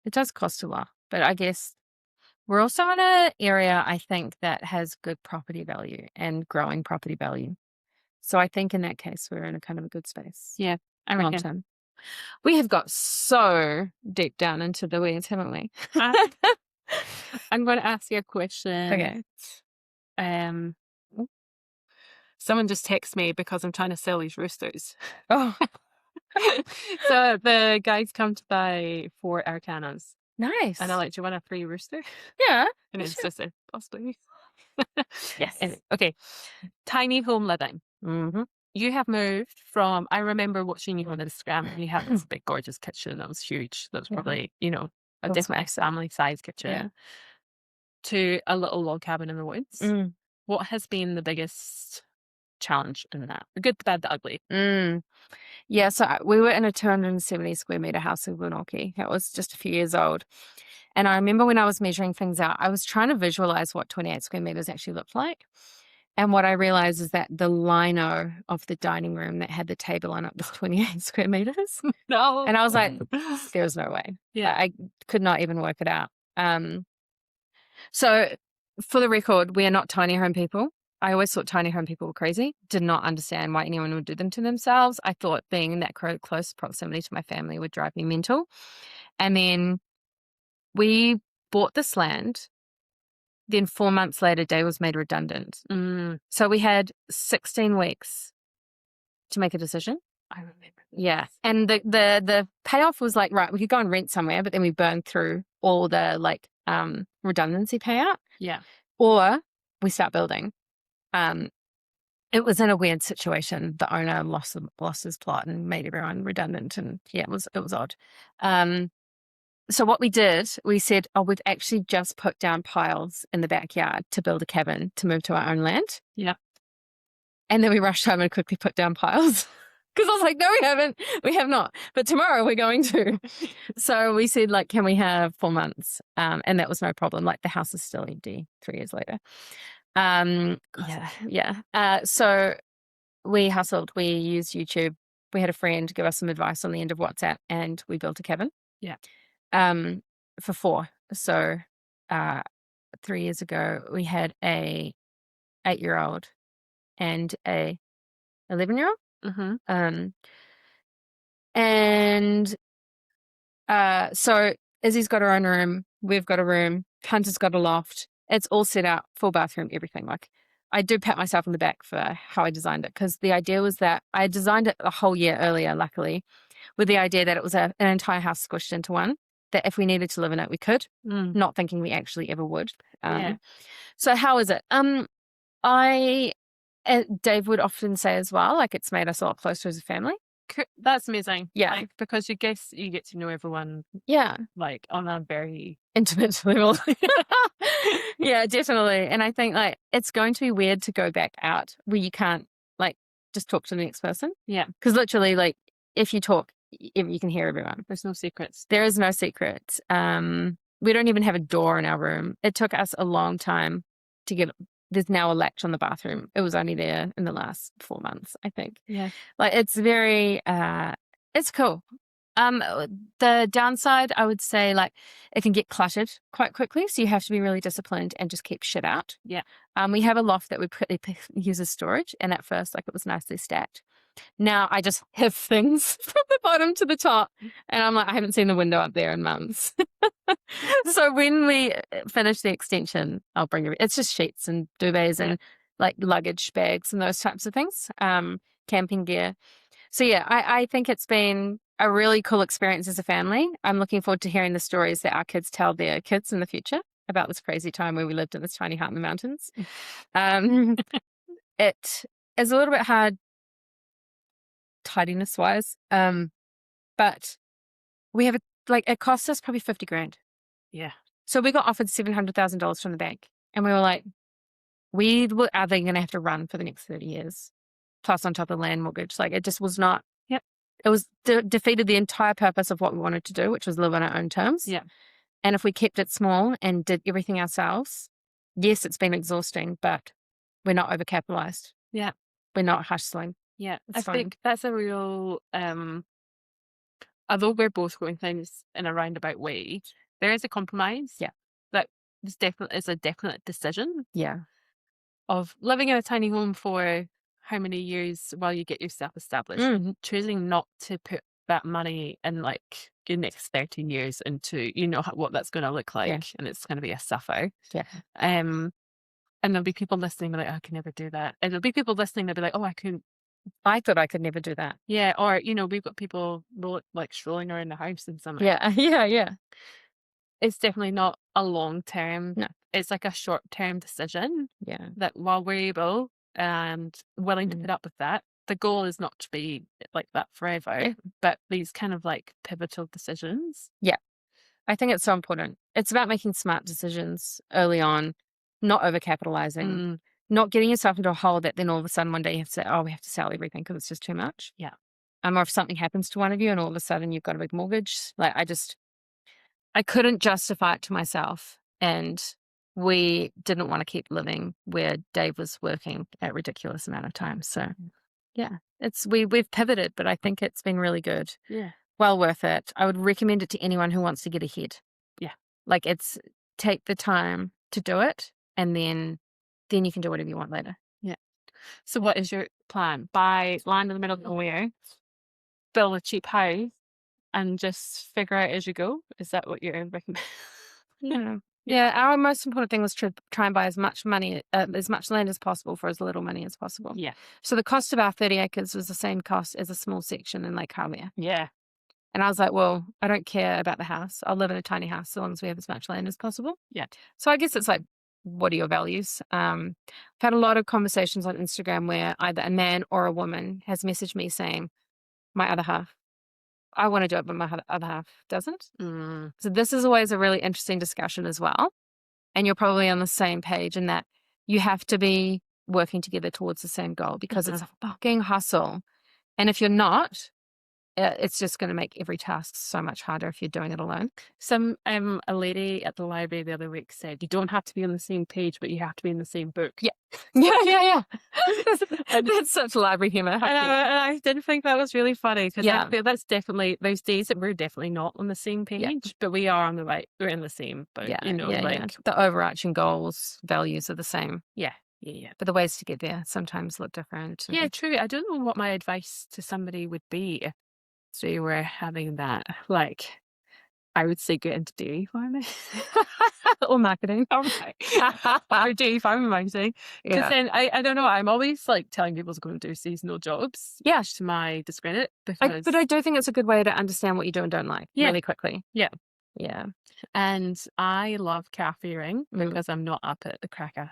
does cost a lot, but I guess we're also in an area, I think, that has good property value and growing property value. So I think in that case, we're in a kind of a good space. Yeah, I long reckon. term. We have got so deep down into the weeds, haven't we? I'm going to ask you a question. Okay. Someone just texted me because I'm trying to sell these roosters. Oh. So the guys come to buy 4 Arcanas. Nice. And I'm like, do you want a free rooster? Yeah. And it's just a possibly. Yes. Anyway, okay. Tiny home living. Mm-hmm. You have moved from, I remember watching you on Instagram, and you had this big, gorgeous kitchen that was huge. That was probably, a That's definitely massive. family size kitchen, Yeah. to a little log cabin in the woods. Mm. What has been the biggest challenge in that? The good, the bad, the ugly. Yeah, so we were in a 270 square meter house in Winoki. It was just a few years old. And I remember when I was measuring things out, I was trying to visualize what 28 square meters actually looked like. And what I realized is that the lino of the dining room that had the table on it was 28 square meters. No. And I was like, there's no way. Yeah. I could not even work it out. So for the record, we are not tiny home people. I always thought tiny home people were crazy. Did not understand why anyone would do them to themselves. I thought being in that close proximity to my family would drive me mental. And then we bought this land. Then 4 months later, Dave was made redundant. So we had 16 weeks to make a decision. I remember. Yeah. And the payoff was like, right, we could go and rent somewhere, but then we burned through all the redundancy payout. Yeah. Or we start building. It was in a weird situation. The owner lost his plot and made everyone redundant, and yeah, it was odd. So what we did, we said, we've actually just put down piles in the backyard to build a cabin to move to our own land. Yeah. And then we rushed home and quickly put down piles. Because I was like, no, we haven't. We have not. But tomorrow we're going to. So we said, can we have 4 months? And that was no problem. The house is still empty 3 years later. Yeah. So we hustled. We used YouTube. We had a friend give us some advice on the end of WhatsApp, and we built a cabin. Yeah. For 4. So 3 years ago, we had a 8-year-old and a 11-year-old. Mm-hmm. And so Izzy's got her own room. We've got a room. Hunter's got a loft. It's all set out, full bathroom, everything. I do pat myself on the back for how I designed it, because the idea was that I designed it a whole year earlier, luckily, with the idea that it was an entire house squished into one, that if we needed to live in it, we could, not thinking we actually ever would. Yeah. So how is it? Dave would often say as well, it's made us a lot closer as a family. That's amazing. Yeah. Because you get to know everyone. Yeah. On a very intimate level. Yeah, definitely. And I think it's going to be weird to go back out where you can't just talk to the next person. Yeah. Because literally if you talk, you can hear everyone. There's no secrets. There is no secrets. We don't even have a door in our room. It took us a long time to get. There's now a latch on the bathroom. It was only there in the last 4 months, I think. Yeah. It's very, it's cool. The downside, I would say, it can get cluttered quite quickly. So you have to be really disciplined and just keep shit out. Yeah. We have a loft that we use as storage. And at first, it was nicely stacked. Now I just have things from the bottom to the top. And I'm I haven't seen the window up there in months. So when we finish the extension, I'll bring it. It's just sheets and duvets and luggage bags and those types of things, camping gear. So yeah, I think it's been a really cool experience as a family. I'm looking forward to hearing the stories that our kids tell their kids in the future about this crazy time where we lived in this tiny hut in the mountains. It is a little bit hard tidiness wise, but we have it cost us probably $50,000. Yeah. So we got offered $700,000 from the bank, and we were like, we were either going to have to run for the next 30 years, plus on top of the land mortgage. It just was not. Yep. It was defeated the entire purpose of what we wanted to do, which was live on our own terms. Yeah. And if we kept it small and did everything ourselves, yes, it's been exhausting, but we're not overcapitalized. Yeah. We're not hustling. Yeah. It's I think that's a real, although we're both going things in a roundabout way, there is a compromise. Yeah. That is a definite decision. Yeah. Of living in a tiny home for how many years while you get yourself established, choosing not to put that money in your next 13 years into, what that's going to look like. Yeah. And it's going to be a suffer. Yeah. And there'll be people listening like, I can never do that. And there'll be people listening that'll be like, oh, I thought I could never do that. Yeah. Or, we've got people strolling around the house and something. Yeah. Yeah. Yeah. it's definitely not a long term. No. It's like a short term decision Yeah. that while we're able and willing to put up with that, the goal is not to be like that forever, but these kind of like pivotal decisions. Yeah. I think it's so important. It's about making smart decisions early on, not overcapitalizing, not getting yourself into a hole that then all of a sudden one day you have to say, oh, we have to sell everything because it's just too much. Yeah. Or if something happens to one of you and all of a sudden you've got a big mortgage, like I couldn't justify it to myself. And we didn't want to keep living where Dave was working a ridiculous amount of time. So yeah, we've pivoted, but I think it's been really good. Yeah. Well worth it. I would recommend it to anyone who wants to get ahead. Yeah. Like take the time to do it and then you can do whatever you want later. Yeah. So what is your plan? Buy land in the middle of nowhere, build a cheap house, and just figure out as you go? Is that what you're recommending? Yeah. Yeah, our most important thing was to try and buy as much land as possible for as little money as possible. Yeah. So the cost of our 30 acres was the same cost as a small section in Lake Hawea. Yeah. And I was like, well, I don't care about the house. I'll live in a tiny house so long as we have as much land as possible. Yeah. So I guess it's like, what are your values? I've had a lot of conversations on Instagram where either a man or a woman has messaged me saying, my other half, I want to do it, but my other half doesn't. So this is always a really interesting discussion as well. And you're probably on the same page in that you have to be working together towards the same goal because it's a fucking hustle. And if you're not, it's just going to make every task so much harder if you're doing it alone. A lady at the library the other week said, you don't have to be on the same page, but you have to be in the same book. Yeah. Yeah. That's such library humor. And I did think that was really funny because I feel that's definitely those days that we're definitely not on the same page, but we are we're in the same boat. Yeah, like the overarching goals, values are the same. Yeah. But the ways to get there sometimes look different. Yeah, true. I don't know what my advice to somebody would be if they were having that. Like, I would say get into dairy farming or marketing. Okay. Or dairy farming marketing. Because then I don't know. I'm always like telling people to go and do seasonal jobs. Yeah, to my discredit. But I do think it's a good way to understand what you do and don't like really quickly. Yeah. And I love caffeing because I'm not up at the crack of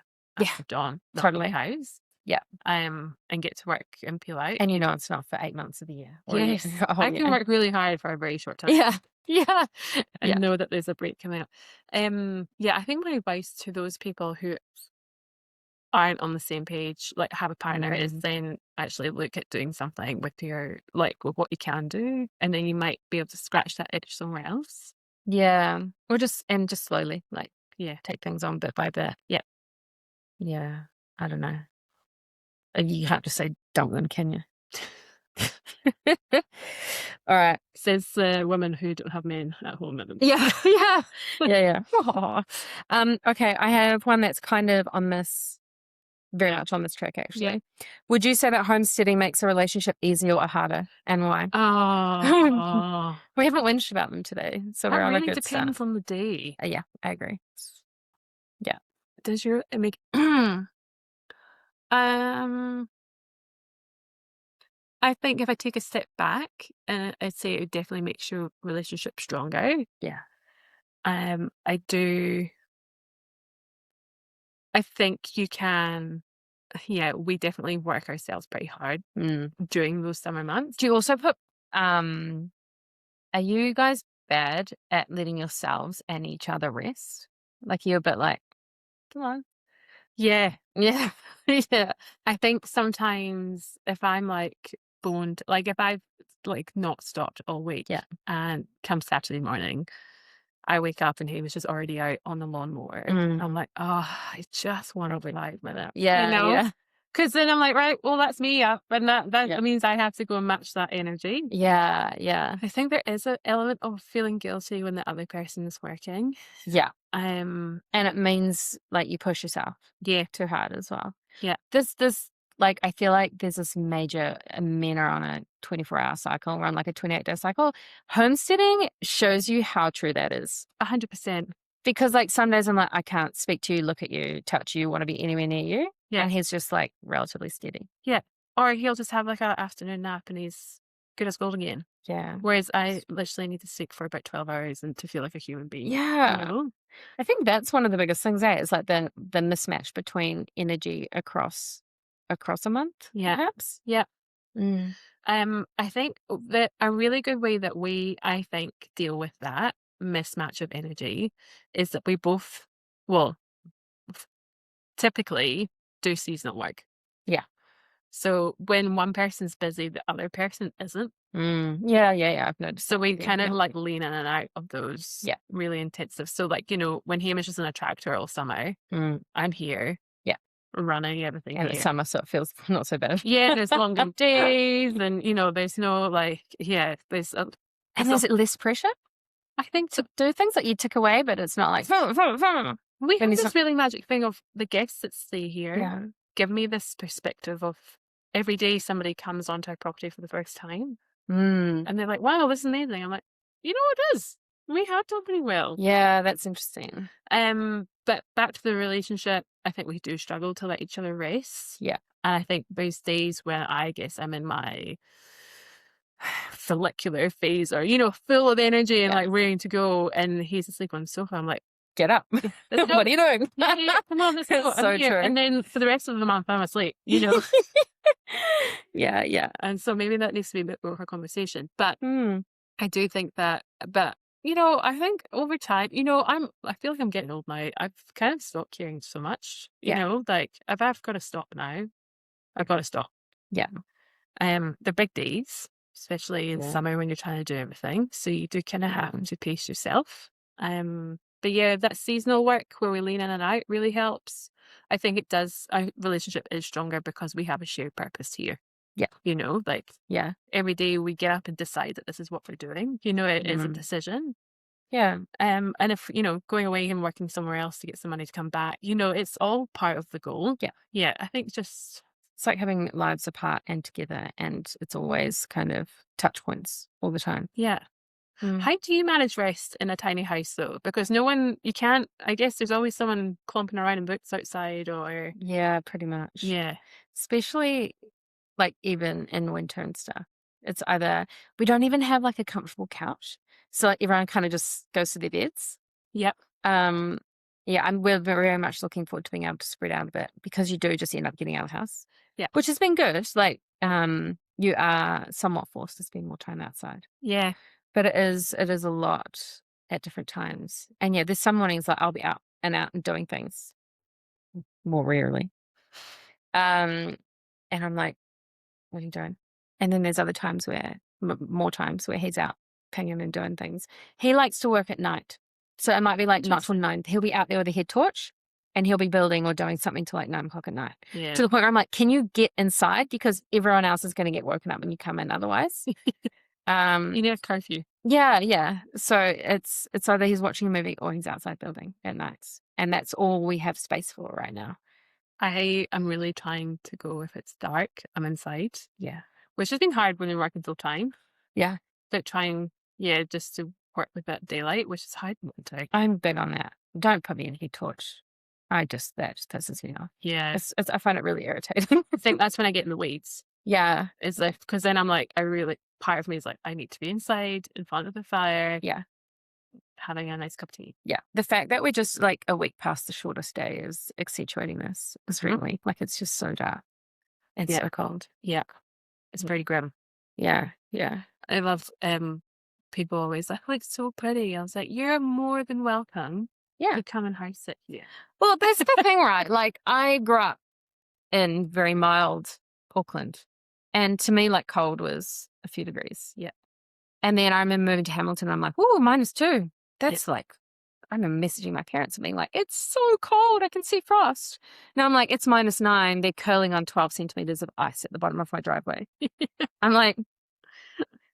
dawn. Totally. House. Yeah. And get to work and peel out. And it's not for 8 months of the year. Yes. I can work really hard for a very short time. Yeah. And know that there's a break coming up. I think my advice to those people who aren't on the same page, like have a partner, is then actually look at doing something with with what you can do. And then you might be able to scratch that itch somewhere else. Yeah. Or just slowly, take things on bit by bit. Yeah. Yeah. I don't know. You can't just say don't win, can you? All right. Says women who don't have men at home. Yeah. Okay. I have one that's kind of on this, very much on this track, actually. Yeah. Would you say that homesteading makes a relationship easier or harder, and why? Oh, we haven't whinged about them today, so we're on a good start. It depends on the day. Yeah, I agree. Yeah. Does your make? I think if I take a step back, I'd say it definitely makes your relationship stronger. Yeah. I think you can. Yeah, we definitely work ourselves pretty hard during those summer months. Do you also put? Are you guys bad at letting yourselves and each other rest? Like you're a bit like, come on. Yeah. Yeah. I think sometimes if I'm like boned, like if I've like not stopped all week, and come Saturday morning, I wake up and he was just already out on the lawnmower. I'm like, oh, I just want to be 5 minutes. Yeah. Because then I'm like, right, well, that's me up. And that means I have to go and match that energy. Yeah. I think there is an element of feeling guilty when the other person is working. Yeah. And it means like you push yourself too hard as well. Yeah. This like I feel like there's this major men are on a 24-hour cycle, we're on like a 28-day cycle. Homesteading shows you how true that is. 100%. Because like some days I'm like, I can't speak to you, look at you, touch you, want to be anywhere near you. Yeah. And he's just like relatively steady. Yeah. Or he'll just have like an afternoon nap and he's good as gold again. Yeah. Whereas I literally need to sleep for about 12 hours and to feel like a human being. Yeah. You know? I think that's one of the biggest things, is like the mismatch between energy across a month, Yeah. perhaps. Yeah. Mm. I think that a really good way that I think, deal with that mismatch of energy is that we both, well, typically do seasonal work. Yeah. So when one person's busy, the other person isn't. Yeah, yeah, yeah. I've noticed. So we that. kind of Yeah. like lean in and out of those Yeah. really intensive. So like, when Hamish is in a tractor all summer, I'm here. Yeah. Running everything And here. it's summer, so it feels not so bad. Yeah, there's longer days and, there's no like, there's And there's less pressure I think to do things that you tick away, but it's not like we Then have he's this really magic thing of the guests that stay here yeah. give me this perspective of every day somebody comes onto our property for the first time Mm. and they're like, wow, this is amazing. I'm like, it is. We have done pretty well. Yeah, that's interesting. But back to the relationship, I think we do struggle to let each other rest. Yeah. And I think those days when I guess I'm in my follicular phase or, full of energy and Yeah. like ready to go and he's asleep on the sofa, I'm like, Get up. let's go. What are you doing? Yeah, come on, let's go. It's I'm so here. true. And then for the rest of the month, I'm asleep, Yeah, yeah. And so maybe that needs to be a bit more of a conversation. But Mm. I do think that, I think over time, I feel like I'm getting old now. I've kind of stopped caring so much, like if I've got to stop now, I've got to stop. Yeah. They're big days, especially in summer when you're trying to do everything. So you do kind of have to pace yourself. But yeah, that seasonal work where we lean in and out really helps. I think it does. Our relationship is stronger because we have a shared purpose here. Yeah. Like Yeah. every day we get up and decide that this is what we're doing. It is a decision. Yeah. And if, going away and working somewhere else to get some money to come back, it's all part of the goal. Yeah. Yeah. I think just It's like having lives apart and together, and it's always kind of touch points all the time. yeah. How do you manage rest in a tiny house though? Because you can't, I guess there's always someone clomping around in boots outside or. Yeah, pretty much. Yeah. Especially like even in winter and stuff. It's either we don't even have like a comfortable couch. So like, everyone kind of just goes to their beds. Yep. Yeah, we're very much looking forward to being able to spread out a bit because you do just end up getting out of the house. Yeah. Which has been good. Like, you are somewhat forced to spend more time outside. Yeah. But it is a lot at different times. And yeah, there's some mornings like I'll be out and doing things more rarely. And I'm like, what are you doing? And then there's other times where, more times where he's out pinging and doing things. He likes to work at night. So it might be like not till 9. He'll be out there with a head torch and he'll be building or doing something till like 9 o'clock at night. Yeah. To the point where I'm like, can you get inside? Because everyone else is going to get woken up when you come in otherwise. You need a curfew. Yeah, yeah. So it's either he's watching a movie or he's outside building at nights. And that's all we have space for right now. I am really trying to go if it's dark, I'm inside. Yeah. Which has been hard when you're working full time. Yeah. But trying, just to work with that daylight, which is hard in winter. I'm big on that. Don't put me in a heat torch. That just pisses me off. Yeah. I find it really irritating. I think that's when I get in the weeds. Yeah. It's like, because then I'm like, part of me is like, I need to be inside in front of the fire. Yeah. Having a nice cup of tea. Yeah. The fact that we're just like a week past the shortest day is accentuating this. It's really like, it's just so dark and so cold. Yeah. It's pretty grim. Yeah. Yeah. I love, people always like so pretty. I was like, you're more than welcome. Yeah. To come and house sit here. Well, that's the thing, right? Like I grew up in very mild Auckland. And to me, like cold was a few degrees. Yeah. And then I remember moving to Hamilton and I'm like, oh, -2. That's like, I remember messaging my parents and being like, it's so cold. I can see frost. Now I'm like, it's -9. They're curling on 12 centimeters of ice at the bottom of my driveway. I'm like,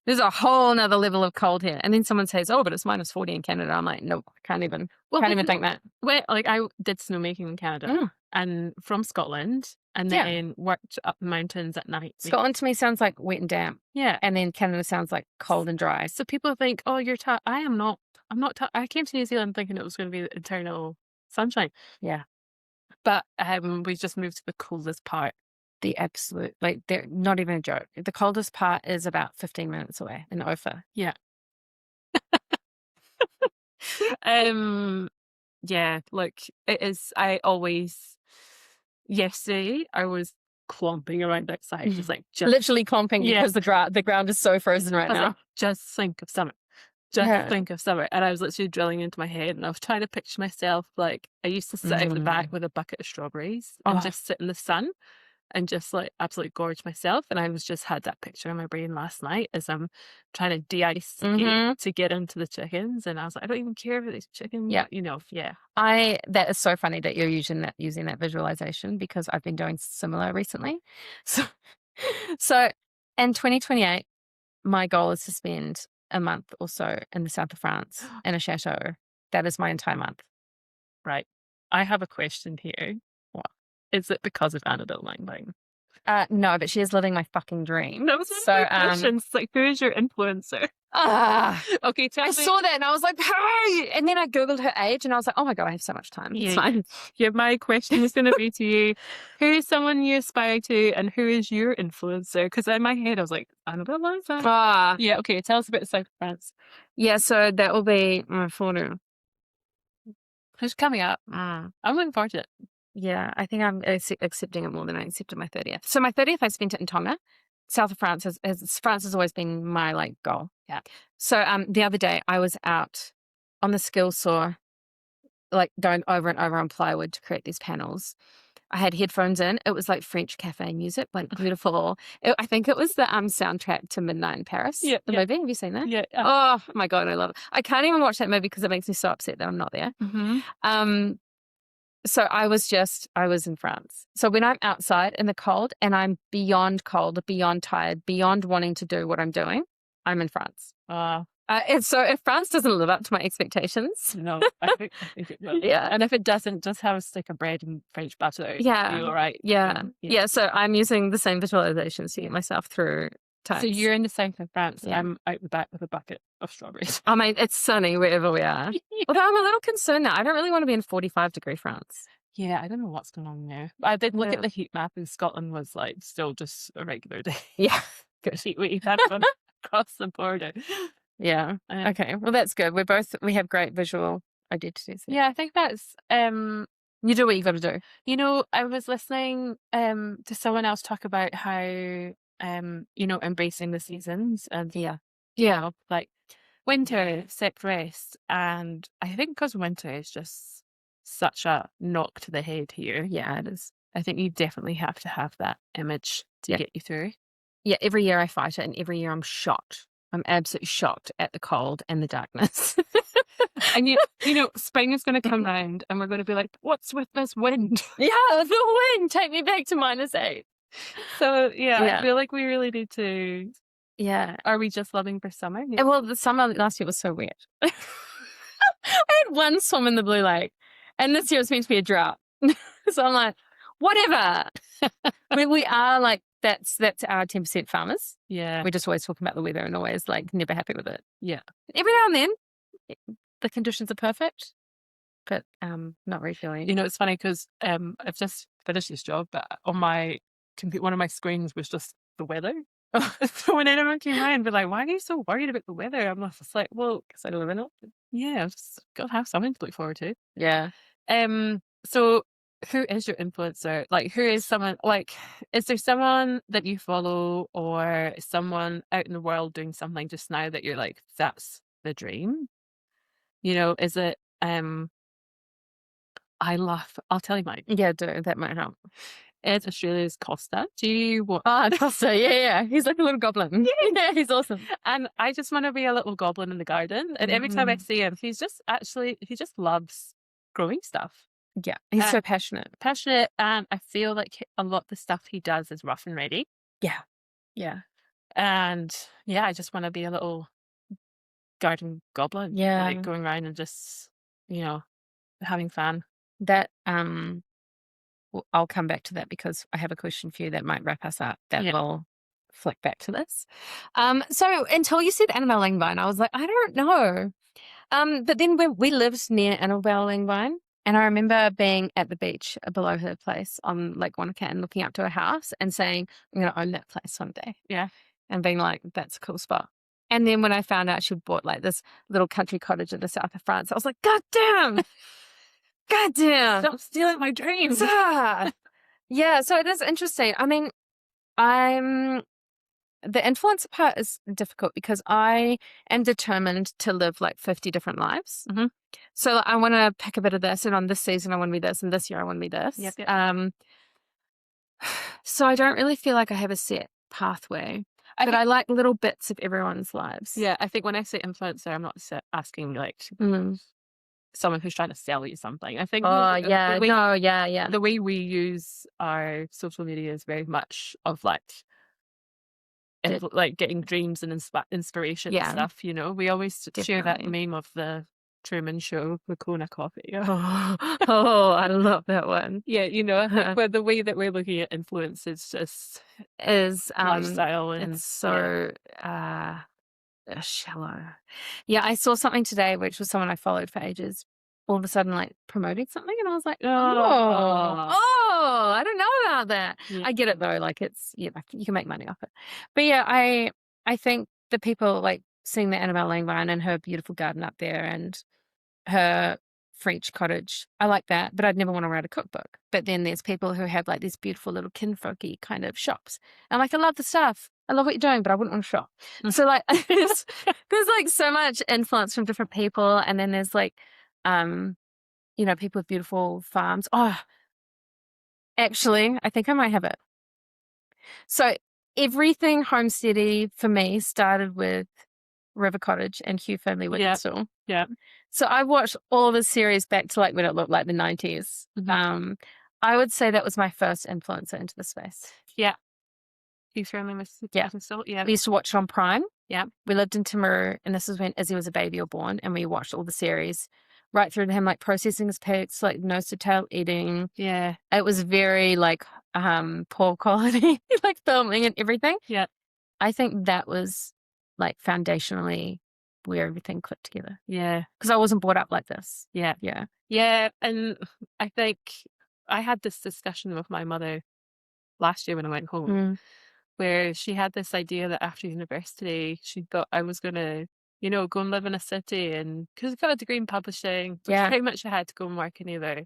there's a whole nother level of cold here. And then someone says, oh, but it's -40 in Canada. I'm like, nope, I can't even think that. Well, like I did snowmaking in Canada and from Scotland and then worked up the mountains at night. Scotland to me sounds like wet and damp. Yeah. And then Canada sounds like cold and dry. So people think, oh, you're tough. I am not. I'm not tough. I came to New Zealand thinking it was going to be eternal sunshine. Yeah. But we just moved to the coldest part the absolute, like, they're not even a joke. The coldest part is about 15 minutes away in Ophir. Yeah. Yeah, like it is. Yesterday I was clomping around outside, just literally clomping Yeah. because the ground is so frozen right I was now. like, just think of summer. Just Yeah. think of summer. And I was literally drilling into my head, and I was trying to picture myself like I used to sit out the back with a bucket of strawberries and just sit in the sun and just like absolutely gorge myself. And I was just had that picture in my brain last night as I'm trying to de-ice to get into the chickens. And I was like, I don't even care about these chickens. Yeah. You know, yeah. That is so funny that you're using that visualization, because I've been doing similar recently. So in 2028, my goal is to spend a month or so in the south of France in a chateau. That is my entire month. Right. I have a question here. What? Is it because of Annabelle Langbein? No, but she is living my fucking dream. That was one of my questions. Like, who is your influencer? Okay, tell me. I saw that and I was like, hey! And then I Googled her age and I was like, oh my God, I have so much time. It's fine. Yeah, my question is going to be to you. Who is someone you aspire to and who is your influencer? Because in my head, I was like, Annabelle Langbein. Yeah, okay, tell us about the south of France. Yeah, so that will be my photo. Who's coming up? I'm looking forward to it. Yeah, I think I'm accepting it more than I accepted my 30th. So my 30th, I spent it in Tonga. South of France France has always been my like goal. Yeah. So the other day I was out on the skill saw, like going over and over on plywood to create these panels. I had headphones in. It was like French cafe music, like beautiful. I think it was the soundtrack to Midnight in Paris. Yeah, the movie. Have you seen that? Yeah. Oh my God, I love it. I can't even watch that movie because it makes me so upset that I'm not there. So I was in France. So when I'm outside in the cold and I'm beyond cold, beyond tired, beyond wanting to do what I'm doing, I'm in France. And so if France doesn't live up to my expectations, no, I think it will. Yeah, and if it doesn't, just have a stick of bread and French butter. Yeah, you'll be all right. Yeah. So I'm using the same visualizations to get myself through times. So you're in the south of France. Yeah. I'm out the back with a bucket of strawberries. I mean, it's sunny wherever we are. Although I'm a little concerned now. I don't really want to be in 45-degree France. Yeah, I don't know what's going on there. I did look at the heat map, and Scotland was like still just a regular day. Yeah, good heat wave had one across the border. Yeah. Okay. Well, that's good. We have great visual identities. Yeah, I think that's you do what you got to do. You know, I was listening to someone else talk about how embracing the seasons and like winter, sick rest, and I think because winter is just such a knock to the head here. Yeah, it is. I think you definitely have to have that image to get you through. Yeah, every year I fight it, and every year I'm shocked. I'm absolutely shocked at the cold and the darkness. And spring is going to come round and we're going to be like, what's with this wind? Yeah, the wind, take me back to -8. So I feel like we really need to. Yeah. Are we just loving for summer? Yeah. Well, the summer last year was so wet. I had one swim in the Blue Lake, and this year it's meant to be a drought. So I'm like, whatever. we are like, that's our 10% farmers. Yeah. We're just always talking about the weather and always like never happy with it. Yeah. Every now and then the conditions are perfect, but not really feeling. It's funny because I've just finished this job, but on my computer, one of my screens was just the weather. So when anyone came around, be like, why are you so worried about the weather? I'm just like, well, because I live in it. Yeah, I've just got to have something to look forward to. Yeah. So who is your influencer? Like, who is someone, like, is there someone that you follow or someone out in the world doing something just now that you're like, that's the dream? Is it, I'll tell you mine. Yeah, that might help. It's Australia's Costa. Do you want? Costa, yeah. He's like a little goblin. Yeah, he's awesome. And I just want to be a little goblin in the garden. And every time I see him, he just loves growing stuff. Yeah, he's so passionate. And I feel like a lot of the stuff he does is rough and ready. Yeah. Yeah. And I just want to be a little garden goblin. Yeah. Like going around and just, having fun. That, I'll come back to that because I have a question for you that might wrap us up. That will flick back to this. So until you said Annabelle Langbein, I was like, I don't know. But then we lived near Annabelle Langbein. And I remember being at the beach below her place on Lake Wanaka and looking up to her house and saying, I'm going to own that place one day. Yeah. And being like, that's a cool spot. And then when I found out she'd bought like this little country cottage in the south of France, I was like, God damn. God damn. Stop stealing my dreams. Yeah, so it is interesting. I mean, the influencer part is difficult because I am determined to live like 50 different lives. Mhm. So like, I want to pick a bit of this, and on this season I want to be this, and this year I want to be this. Yep. So I don't really feel like I have a set pathway, but I like little bits of everyone's lives. Yeah, I think when I say influencer, I'm not asking like someone who's trying to sell you something. I think the way we use our social media is very much of like getting dreams and inspiration and stuff, you know. We always share that meme of the Truman Show, the Kona coffee. Oh, I love that one. Yeah, you know, I think but the way that we're looking at influence is just lifestyle, and it's so shallow. Yeah, I saw something today which was someone I followed for ages, all of a sudden like promoting something, and I was like, I don't know about that. I get it though, like it's you can make money off it. But yeah, I think the people like seeing the Annabelle Langvine and her beautiful garden up there and her French cottage, I like that, but I'd never want to write a cookbook. But then there's people who have like these beautiful little kinfolky kind of shops, and like I love the stuff, I love what you're doing, but I wouldn't want to shop. So like there's like so much influence from different people, and then there's like you know, people with beautiful farms. Oh, actually, I think I might have it. So everything homesteady for me started with River Cottage and Hugh Finley Wigginstall. Yeah. So I watched all the series back to like when it looked like the 90s. I would say that was my first influencer into the space. Yeah. Hugh Finley Wigginstall. Yeah. We used to watch it on Prime. Yeah. We lived in Timaru, and this was when Izzy was a baby or born, and we watched all the series right through to him like processing his pigs, like nose to tail eating. Yeah. It was very like poor quality, like filming and everything. Yeah. I think that was like foundationally where everything clicked together. Yeah. Because I wasn't brought up like this. Yeah. Yeah. Yeah. And I think I had this discussion with my mother last year when I went home, where she had this idea that after university, she thought I was going to, you know, go and live in a city, and because I've got a degree in publishing, pretty much I had to go and work in either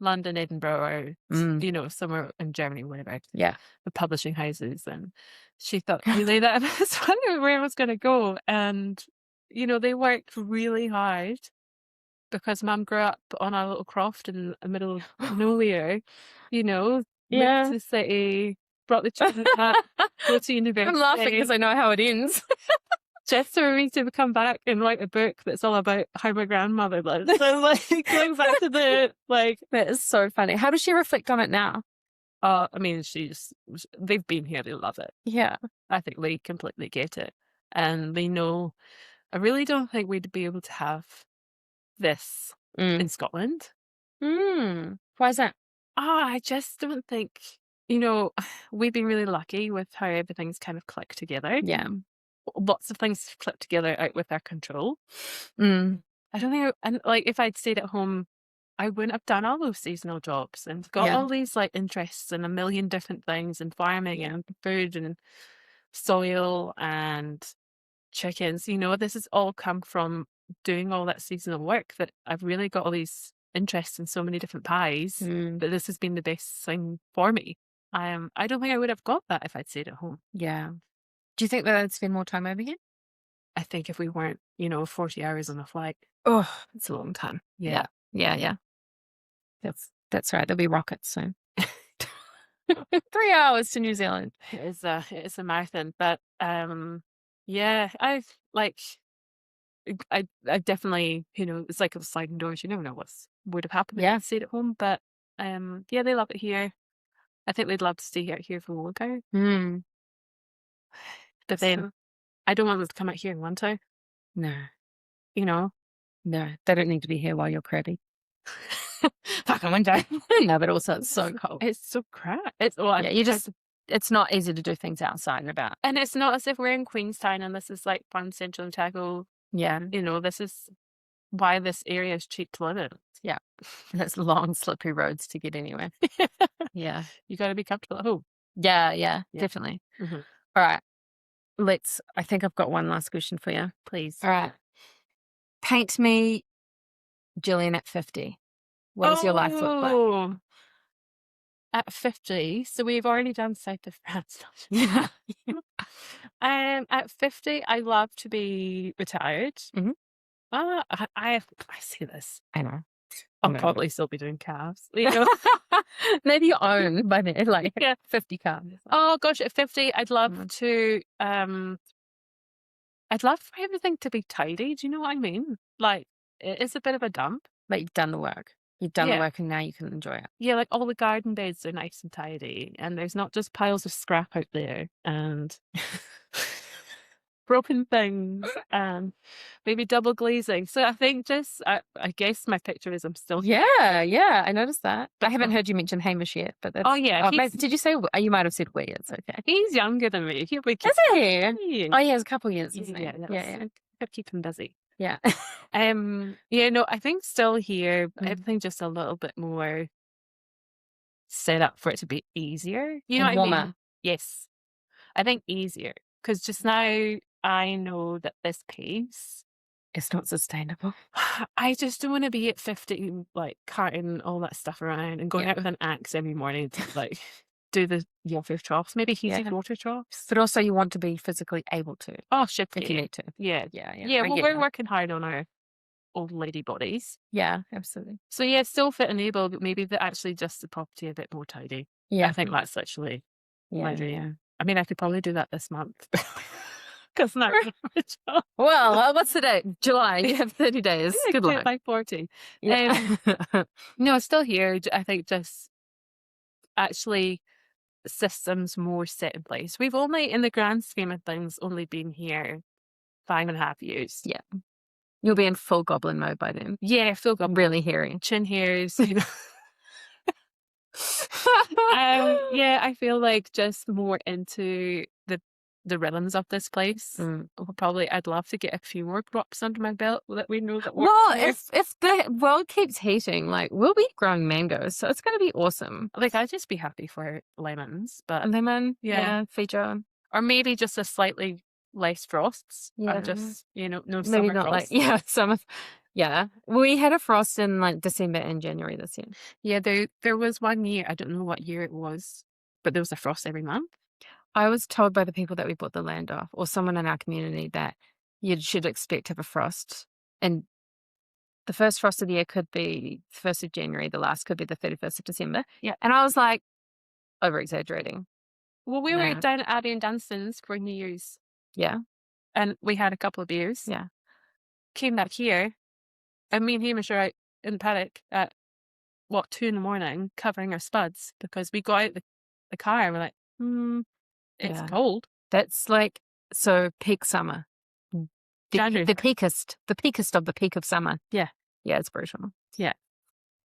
London, Edinburgh, or, you know, somewhere in Germany, whatever. Yeah. The publishing houses. And she thought really that was where I was going to go. And, you know, they worked really hard because Mum grew up on a little croft in the middle of nowhere, you know, moved to the city, brought the children up, go to university. I'm laughing because I know how it ends. Just for me to come back and write a book that's all about how my grandmother lived. So like going back to the like that is so funny. How does she reflect on it now? I mean, they've been here, they love it. Yeah. I think they completely get it. And they know, I really don't think we'd be able to have this in Scotland. Why is that? I just don't think, you know, we've been really lucky with how everything's kind of clicked together. Yeah. Lots of things click together out with our control. I don't think, and like if I'd stayed at home, I wouldn't have done all those seasonal jobs and got all these like interests in a million different things, and farming and food and soil and chickens. You know, this has all come from doing all that seasonal work, that I've really got all these interests in so many different pies, that this has been the best thing for me. I don't think I would have got that if I'd stayed at home. Yeah. Do you think that I'd spend more time over here? I think if we weren't, you know, 40 hours on a flight. Oh, it's a long time. Yeah. That's right. There'll be rockets soon. 3 hours to New Zealand. It's a marathon, but yeah, I definitely, you know, it's like a sliding doors. You never know what would have happened if I stayed at home, but yeah, they love it here. I think they'd love to stay out here for longer. But then I don't want them to come out here in winter. No. You know? No, they don't need to be here while you're crabby. Fucking winter. No, but also it's so cold. It's so crap. It's not easy to do things outside and about. And it's not as if we're in Queenstown and this is like Farm Central Otago. Yeah. You know, this is why this area is cheap to live in. Yeah. And that's long, slippery roads to get anywhere. Yeah. You got to be comfortable at home. Yeah, Yeah. definitely. Mhm. All right. I think I've got one last question for you. Please. All right. Paint me Gillian at 50. What does your life look like? Oh, at 50, so we've already done South of France. Yeah. At 50, I love to be retired. Mhm. I see this. I know. I'll No. probably still be doing calves. You know? Maybe you own by then, like Yeah. 50 cars. Oh gosh, at 50, I'd love Mhm. to. I'd love for everything to be tidy. Do you know what I mean? Like it is a bit of a dump. But you've done the work. You've done the Yeah. work and now you can enjoy it. Yeah, like all the garden beds are nice and tidy, and there's not just piles of scrap out there and broken things and maybe double glazing. So I think I guess my picture is I'm still here. Yeah, I noticed that. I haven't heard you mention Hamish yet, but that's... Oh yeah, did you say... You might have said we, it's okay. he's younger than me. He'll be Is he? Yeah. Oh, he has a couple years, isn't he? Yeah. Gotta keep him busy. Yeah. Yeah, no, I think still here, but Mm. everything just a little bit more set up for it to be easier. You know And what I mean? warmer. Yes. I think easier. Because just now I know that this pace, It's not sustainable. I just don't want to be at 50, like carting all that stuff around and going Yeah. out with an axe every morning to like do the water troughs, maybe heated Yeah. water troughs. But also you want to be physically able to, Oh, shit. if you need to. Yeah. Yeah. Yeah, I well, get we're that. working hard on our old lady bodies. Yeah, absolutely. So yeah, still fit and able, but maybe actually just the property a bit more tidy. Yeah. I think that's actually my Yeah. dream. I mean, I could probably do that this month. Because now Well, what's the date? July. You have 30 days. Good luck. By 40. Yeah. No, still here. I think just actually systems more set in place. We've only, in the grand scheme of things, only been here 5.5 years. Yeah. You'll be in full goblin mode by then. Yeah, full goblin. Really hairy. Chin hairs. You know. Yeah, I feel like just more into the rhythms of this place. I'd love to get a few more crops under my belt that we know that work. Well, here. if the world keeps heating, like we'll be growing mangoes, so it's going to be awesome. Like I'd just be happy for lemons, but Lemon, Yeah. feature, or maybe just a slightly less frosts. Yeah. Or just no maybe summer not frosts. like summer. Yeah, we had a frost in like December and January this year. Yeah, there was one year, I don't know what year it was, but there was a frost every month. I was told by the people that we bought the land off, or someone in our community, that you should expect to have a frost. And the first frost of the year could be the 1st of January, the last could be the 31st of December. Yeah. And I was like, over exaggerating. Well, we were Nah. down at Abbey and Dunstan's for New Year's. Yeah. And we had a couple of beers. Yeah. Came back here, and me and Hamish are out in the paddock at 2 a.m, covering our spuds because we got out the car and we're like, it's Yeah. cold. That's like, so peak summer. January. The peakest of the peak of summer. Yeah. Yeah, it's brutal.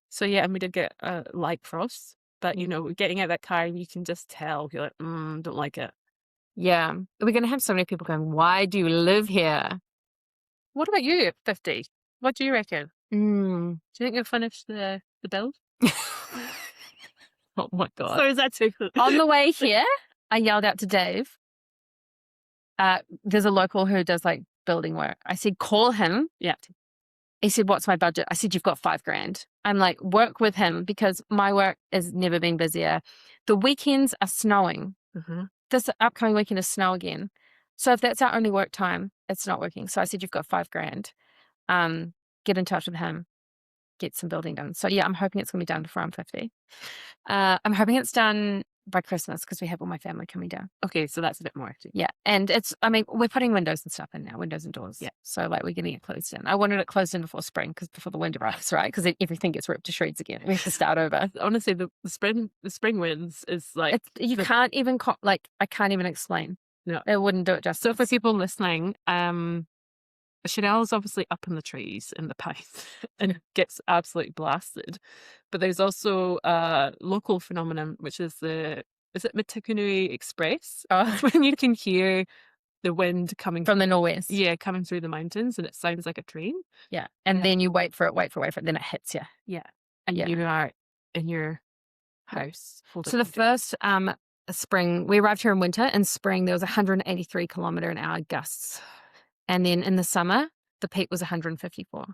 So yeah, and we did get light frost, but getting out that car, you can just tell you're like, don't like it. Yeah. We're going to have so many people going, why do you live here? What about you at 50? What do you reckon? Do you think you'll finish the build? Oh my God. So is that too cool? On the way here, I yelled out to Dave. There's a local who does like building work. I said, call him. Yeah. He said, what's my budget? I said, you've got $5,000. I'm like, work with him because my work has never been busier. The weekends are snowing. Mm-hmm. This upcoming weekend is snow again. So if that's our only work time, it's not working. So I said, you've got $5,000. Get in touch with him. Get some building done. So yeah, I'm hoping it's going to be done before I'm 50. I'm hoping it's done by Christmas because we have all my family coming down. Okay, so that's a bit more. Yeah. And we're putting windows and stuff in now, windows and doors. Yeah. So like we're getting it closed in. I wanted it closed in before spring before the wind arrives, right? Because everything gets ripped to shreds again. We have to start over. Honestly, the spring winds is like... can't even, I can't even explain. No. It wouldn't do it justice. So for people listening, Chanelle's obviously up in the trees in the pines and gets absolutely blasted. But there's also a local phenomenon, which is is it Matikunui Express? When you can hear the wind coming from the northwest. yeah, coming through the mountains, and it sounds like a train. Yeah. And then you wait for it, then it hits you. Yeah. And Yeah. you are in your house. So the first spring, we arrived here in winter. In spring, there was 183 kilometre an hour gusts. And then in the summer, the peak was 154.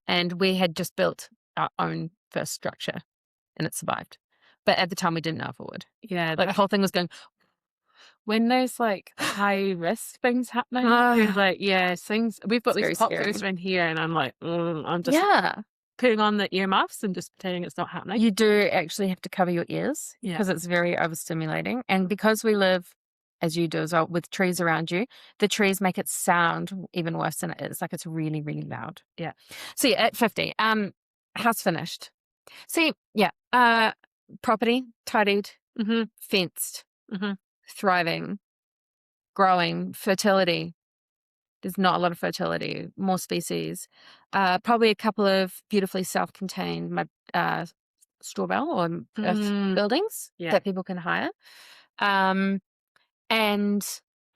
And we had just built our own first structure and it survived. But at the time, we didn't know if it would. Yeah. Like the whole thing was going. When there's like high risk things happening, there's like, yeah, things. We've got these poplars around here, and I'm like, I'm just putting on the earmuffs and just pretending it's not happening. You do actually have to cover your ears because it's very overstimulating. And because we live, as you do as well, with trees around you, the trees make it sound even worse than it is. Like it's really, really loud. Yeah. So yeah, at 50, house finished. See, property tidied, fenced, thriving, growing, fertility. There's not a lot of fertility, more species. Probably a couple of beautifully self-contained straw bale or earth buildings that people can hire. And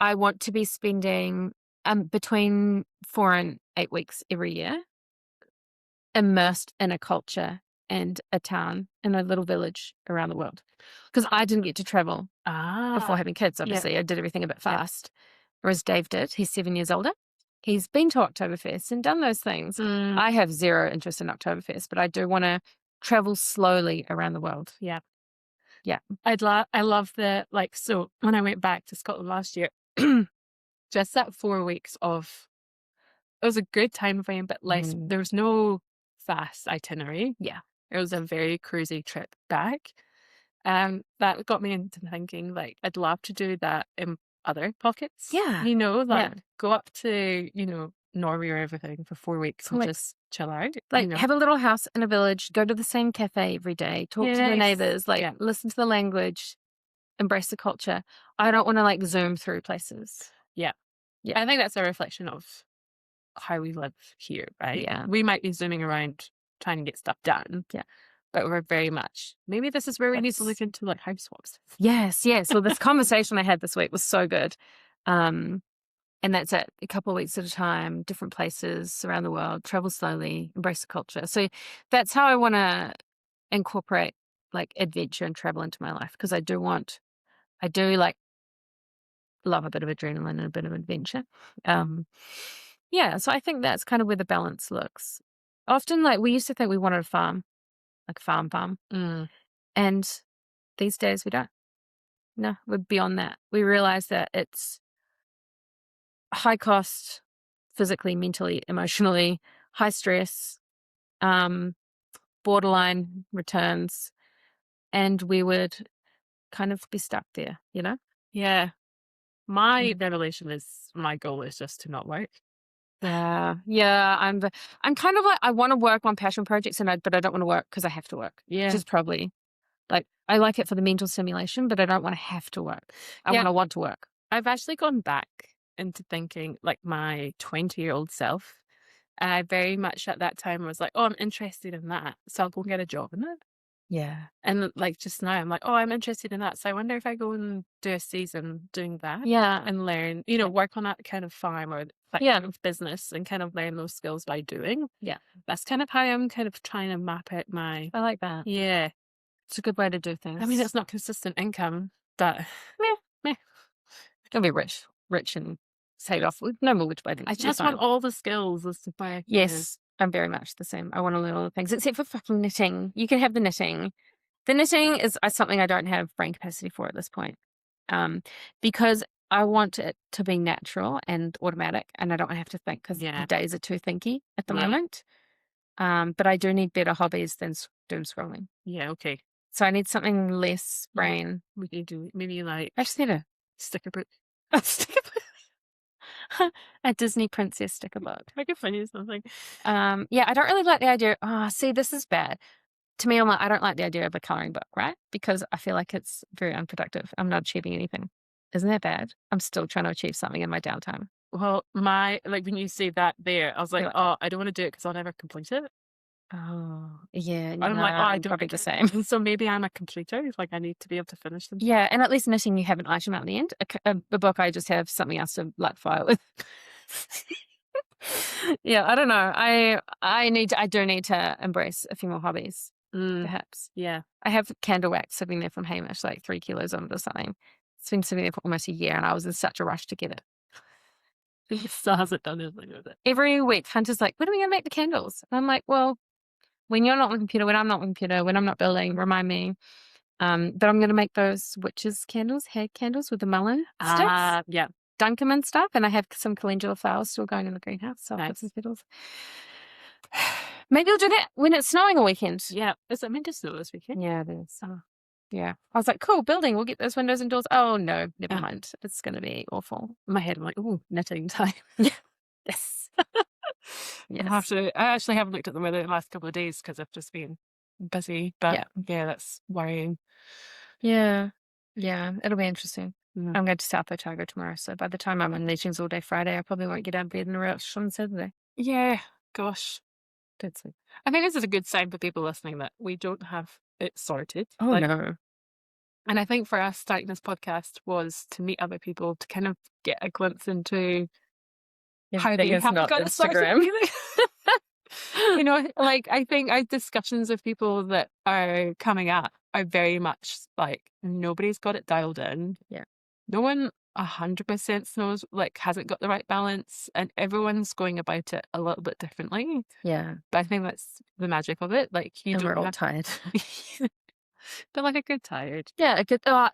I want to be spending between 4 and 8 weeks every year immersed in a culture and a town in a little village around the world. Because I didn't get to travel before having kids, obviously. I did everything a bit fast. Whereas Dave did. He's 7 years older. He's been to Oktoberfest and done those things. I have zero interest in Oktoberfest, but I do want to travel slowly around the world. Yeah. Yeah. I love the, like, so when I went back to Scotland last year, just that 4 weeks of, it was a good time frame, but less, there was no fast itinerary. Yeah. It was a very cruisy trip back. That got me into thinking, like, I'd love to do that in other pockets. Yeah. You know, like go up to, Norway or everything for 4 weeks and just chill out. Like have a little house in a village, go to the same cafe every day, talk to the neighbors, like listen to the language, embrace the culture. I don't want to like zoom through places. Yeah. I think that's a reflection of how we live here, right? Yeah. We might be zooming around trying to get stuff done. Yeah. But we're very much, maybe this is where we need to look into like house swaps. Yes. Well, this conversation I had this week was so good. And that's it, a couple of weeks at a time, different places around the world, travel slowly, embrace the culture. So that's how I want to incorporate like adventure and travel into my life. Because I do like love a bit of adrenaline and a bit of adventure. So I think that's kind of where the balance looks. Often like we used to think we wanted a farm, like a farm. And these days we don't. No, we're beyond that. We realize that it's high cost, physically, mentally, emotionally, high stress, borderline returns, and we would kind of be stuck there, Yeah. My revelation is my goal is just to not work. Yeah. I'm kind of like I want to work on passion projects, but I don't want to work because I have to work. Yeah. Which is probably like I like it for the mental stimulation, but I don't want to have to work. I want to work. I've actually gone back into thinking like my 20-year-old self. I very much at that time was like, oh, I'm interested in that, so I'll go and get a job in it. Yeah. And like just now I'm like, oh, I'm interested in that, so I wonder if I go and do a season doing that. Yeah. And learn, work on that kind of farm or that kind of business and kind of learn those skills by doing. Yeah. That's kind of how I'm kind of trying to map out I like that. Yeah. It's a good way to do things. I mean, it's not consistent income, but meh. You'll be rich and paid off with no mortgage by then. I just want all the skills as to why. Yes, I'm very much the same. I want to learn all the things, except for fucking knitting. You can have the knitting. The knitting is something I don't have brain capacity for at this point, because I want it to be natural and automatic, and I don't have to think because the days are too thinky at the moment. But I do need better hobbies than doom scrolling. Yeah, okay. So I need something less brain. We need to maybe like I just need a sticker book. A sticker book. A Disney princess sticker book. Make it funny or something. I don't really like the idea. Oh, see, this is bad. To me, I'm like, I don't like the idea of a coloring book, right? Because I feel like it's very unproductive. I'm not achieving anything. Isn't that bad? I'm still trying to achieve something in my downtime. Well, when you say that there, I was like, oh, I don't want to do it because I'll never complete it. Oh, yeah. And No, I'm like, oh, I I'm don't probably make the it. same. So maybe I'm a completer. Like I need to be able to finish them. Yeah, and at least knitting, you have an item at the end. A book, I just have something else to light the fire with. Yeah, I don't know. I do need to embrace a few more hobbies, perhaps. Yeah. I have candle wax sitting there from Hamish, like 3 kilos of it or something. It's been sitting there for almost a year, and I was in such a rush to get it. He still hasn't done anything with it. Every week, Hunter's like, "When are we going to make the candles?" And I'm like, "Well, when you're not on the computer, when I'm not on the computer, when I'm not building, remind me." But I'm going to make those witches candles, hair candles with the melon sticks. Yeah. Dunk them and stuff, and I have some calendula flowers still going in the greenhouse, so I'll put some petals. Maybe I'll do that when it's snowing a weekend. Yeah. Is it meant to snow this weekend? Yeah, it is. Yeah. I was like, cool, building, we'll get those windows and doors. Oh, no, never mind. It's going to be awful. In my head, I'm like, oh, knitting time. Yes. Yes. I actually haven't looked at the weather the last couple of days because I've just been busy, but yeah, that's worrying. Yeah. Yeah, it'll be interesting. I'm going to South Otago tomorrow, so by the time I'm in meetings all day Friday, I probably won't get out of bed and rush on Saturday. Yeah, gosh. That's it. I think this is a good sign for people listening that we don't have it sorted. Oh, no. And I think for us, starting this podcast was to meet other people to kind of get a glimpse into how they haven't got it sorted. You know, like I think our discussions with people that are coming up are very much like nobody's got it dialed in. Yeah. No one 100% knows, like, hasn't got the right balance, and everyone's going about it a little bit differently. Yeah. But I think that's the magic of it. Like, you And don't we're all have tired. but like a good tired. Yeah,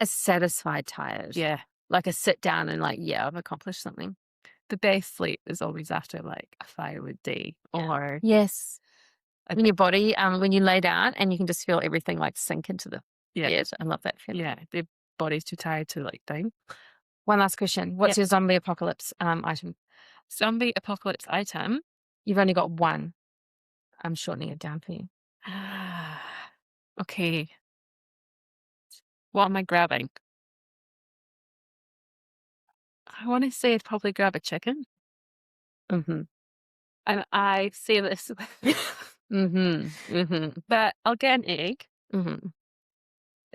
a satisfied tired. Yeah. Like a sit down and like, yeah, I've accomplished something. The best sleep is always after like a firewood day or yes. When your body, when you lay down and you can just feel everything like sink into the bed. I love that feeling. Yeah, the body's too tired to like down. One last question. What's your zombie apocalypse item? Zombie apocalypse item? You've only got one. I'm shortening it down for you. Okay. What am I grabbing? I want to say I'd probably grab a chicken. Mm-hmm. And I say this. But I'll get an egg. Mm-hmm.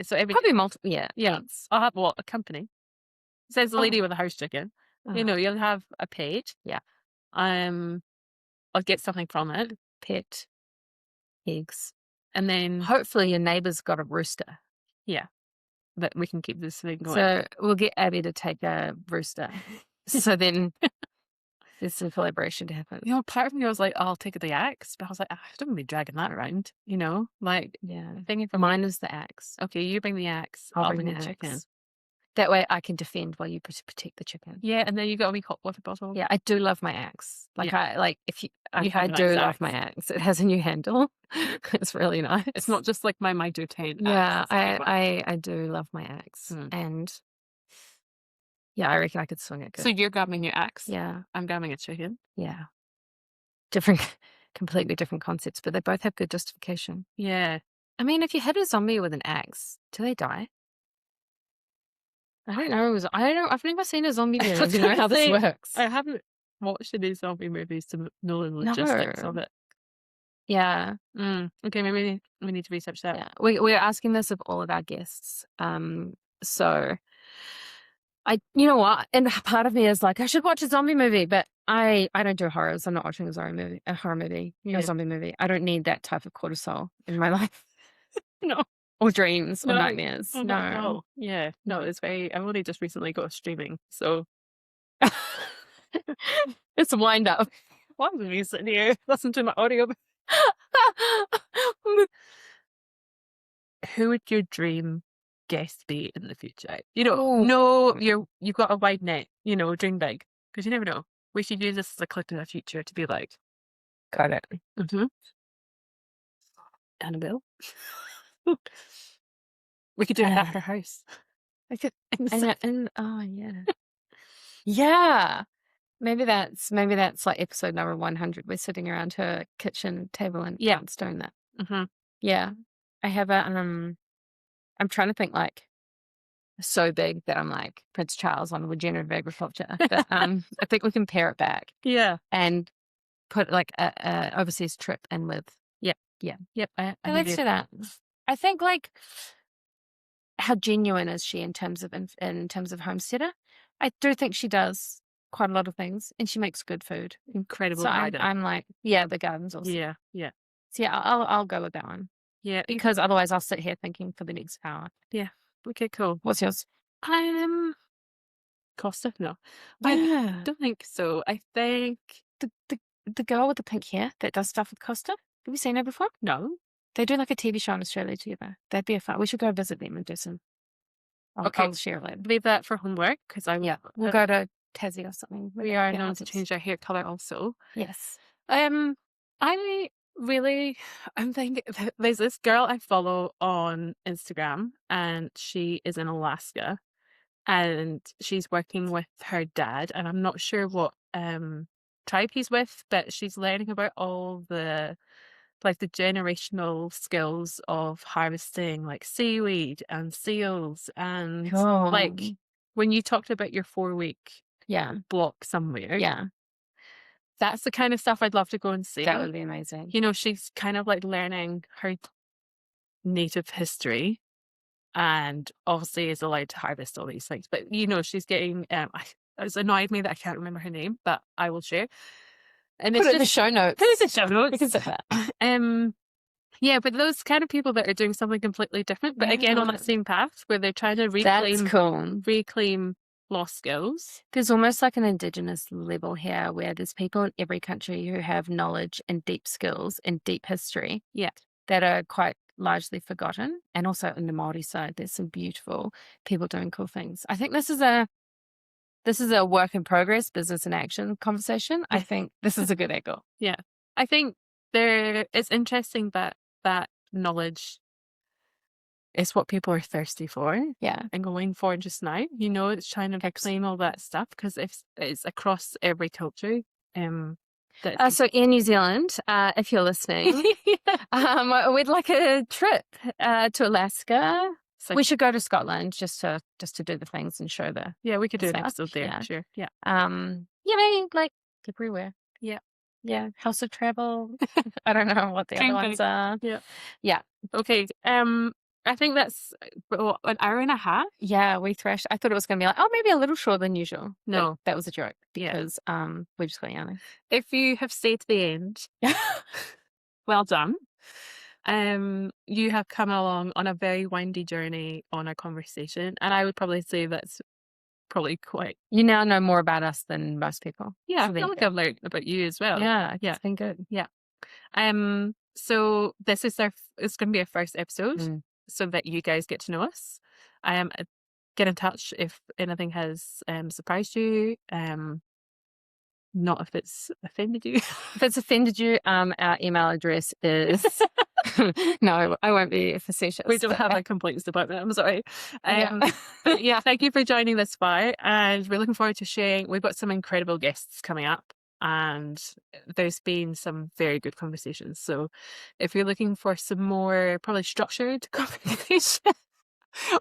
So probably multiple. Yeah. Yes. I'll have a company. Says the lady with a house chicken. You know, you'll have a pet. Yeah. I'll get something from it. Pet. Eggs. And then hopefully your neighbour's got a rooster. Yeah. That we can keep this thing going. So we'll get Abby to take a rooster. So then there's some collaboration to happen. You know, part of me was like, oh, I'll take the axe. But I was like, I don't want to be dragging that around, you know? Like, mine is the axe. Okay, you bring the axe. I'll bring the chicken. That way I can defend while you protect the chicken. Yeah, and then you got a wee hot water bottle. Yeah, I do love my axe. Like I do love my axe. It has a new handle. It's really nice. It's not just like my do tent. Yeah, I do love my axe. And yeah, I reckon I could swing it good. So you're grabbing your axe? Yeah. I'm grabbing a chicken. Yeah. Completely different concepts, but they both have good justification. Yeah. I mean, if you hit a zombie with an axe, do they die? I don't know. I've never seen a zombie movie. I don't know how this works. I haven't watched any zombie movies to know the logistics of it. Yeah. Okay, maybe we need to research that. Yeah. We're asking this of all of our guests. So you know what? And part of me is like, I should watch a zombie movie, but I don't do horrors. I'm not watching a horror movie, a zombie movie. I don't need that type of cortisol in my life. No. Or dreams or nightmares. No. Yeah. No, it's I've only just recently got streaming, so it's a wind up. Why would we sitting here listen to my audio? Who would your dream guest be in the future? You know, you've got a wide net, you know, dream big. Because you never know. We should use this as a clip in the future to be like, got it. Annabelle. We could do it at her house. I could, oh yeah, yeah. Maybe that's like episode number 100. We're sitting around her kitchen table and doing that. Yeah, I have I'm trying to think like so big that I'm like Prince Charles on regenerative agriculture. But I think we can pare it back. Yeah, and put like a overseas trip in with Yeah. Yep. I So let's do that. I think like how genuine is she in terms of homesteader? I do think she does quite a lot of things, and she makes good food. Incredible So garden. I'm like, yeah, the garden's awesome. Yeah. Yeah. So yeah, I'll go with that one. Yeah. Because otherwise I'll sit here thinking for the next hour. Yeah. Okay, cool. What's yours? Costa? No. Yeah. I don't think so. I think The girl with the pink hair that does stuff with Costa. Have you seen her before? no. They do like a TV show in Australia together. That'd be a fun. We should go visit them and do some. Okay. I'll share it later. Leave that for homework because We'll go to Tassie or something. we are known to change our hair color also. Yes. I really, I'm thinking there's this girl I follow on Instagram, and she is in Alaska, and she's working with her dad, and I'm not sure what tribe he's with, but she's learning about all the generational skills of harvesting like seaweed and seals, and like Cool. when you talked about your 4-week Yeah. block somewhere, Yeah. that's the kind of stuff I'd love to go and see. That would be amazing. You know, she's kind of like learning her native history, and obviously is allowed to harvest all these things. But you know, she's getting it's annoyed me that I can't remember her name, but I will share. And Put it's it in the show notes. Put it in the show notes. We can say that. Yeah, but those kind of people that are doing something completely different, but again on that same path where they're trying to That's cool. reclaim lost skills. There's almost like an indigenous level here where there's people in every country who have knowledge and deep skills and deep history. Yeah. That are quite largely forgotten. And also in the Māori side, there's some beautiful people doing cool things. I think this is a work in progress, business in action conversation. I think this is a good angle. Yeah. I think it's interesting that knowledge is what people are thirsty for. Yeah. And going for just now. You know, it's trying to reclaim all that stuff because it's across every culture. So in New Zealand, if you're listening, we'd like a trip to Alaska. So we should go to Scotland just to do the things and show the. Yeah, we could do an stuff. episode there. Yeah. Sure. Yeah. Maybe like everywhere. Yeah. Yeah. House of Travel. I don't know what the other ones are. Yeah. Yeah. Okay. I think that's an hour and a half. Yeah, we thrashed. I thought it was going to be like, maybe a little shorter than usual. No, that was a joke because we just got yawning. If you have stayed to the end, well done. You have come along on a very windy journey on our conversation, and I would probably say that's probably quite. You now know more about us than most people. Yeah, I feel like I've learned about you as well. Yeah, it's been good. Yeah. So this is it's going to be our first episode. So that you guys get to know us. Get in touch if anything has surprised you. Not if it's offended you. If it's offended you, our email address is no, I won't be facetious. We don't have a complaints department. I'm sorry. But yeah, thank you for joining this far, and we're looking forward to sharing. We've got some incredible guests coming up, and there's been some very good conversations. So if you're looking for some more probably structured conversation,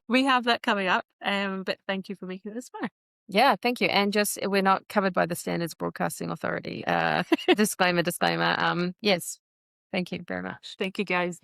we have that coming up. But thank you for making it this far. Yeah, thank you. And just we're not covered by the Standards Broadcasting Authority. Disclaimer. Yes. Thank you very much. Thank you, guys.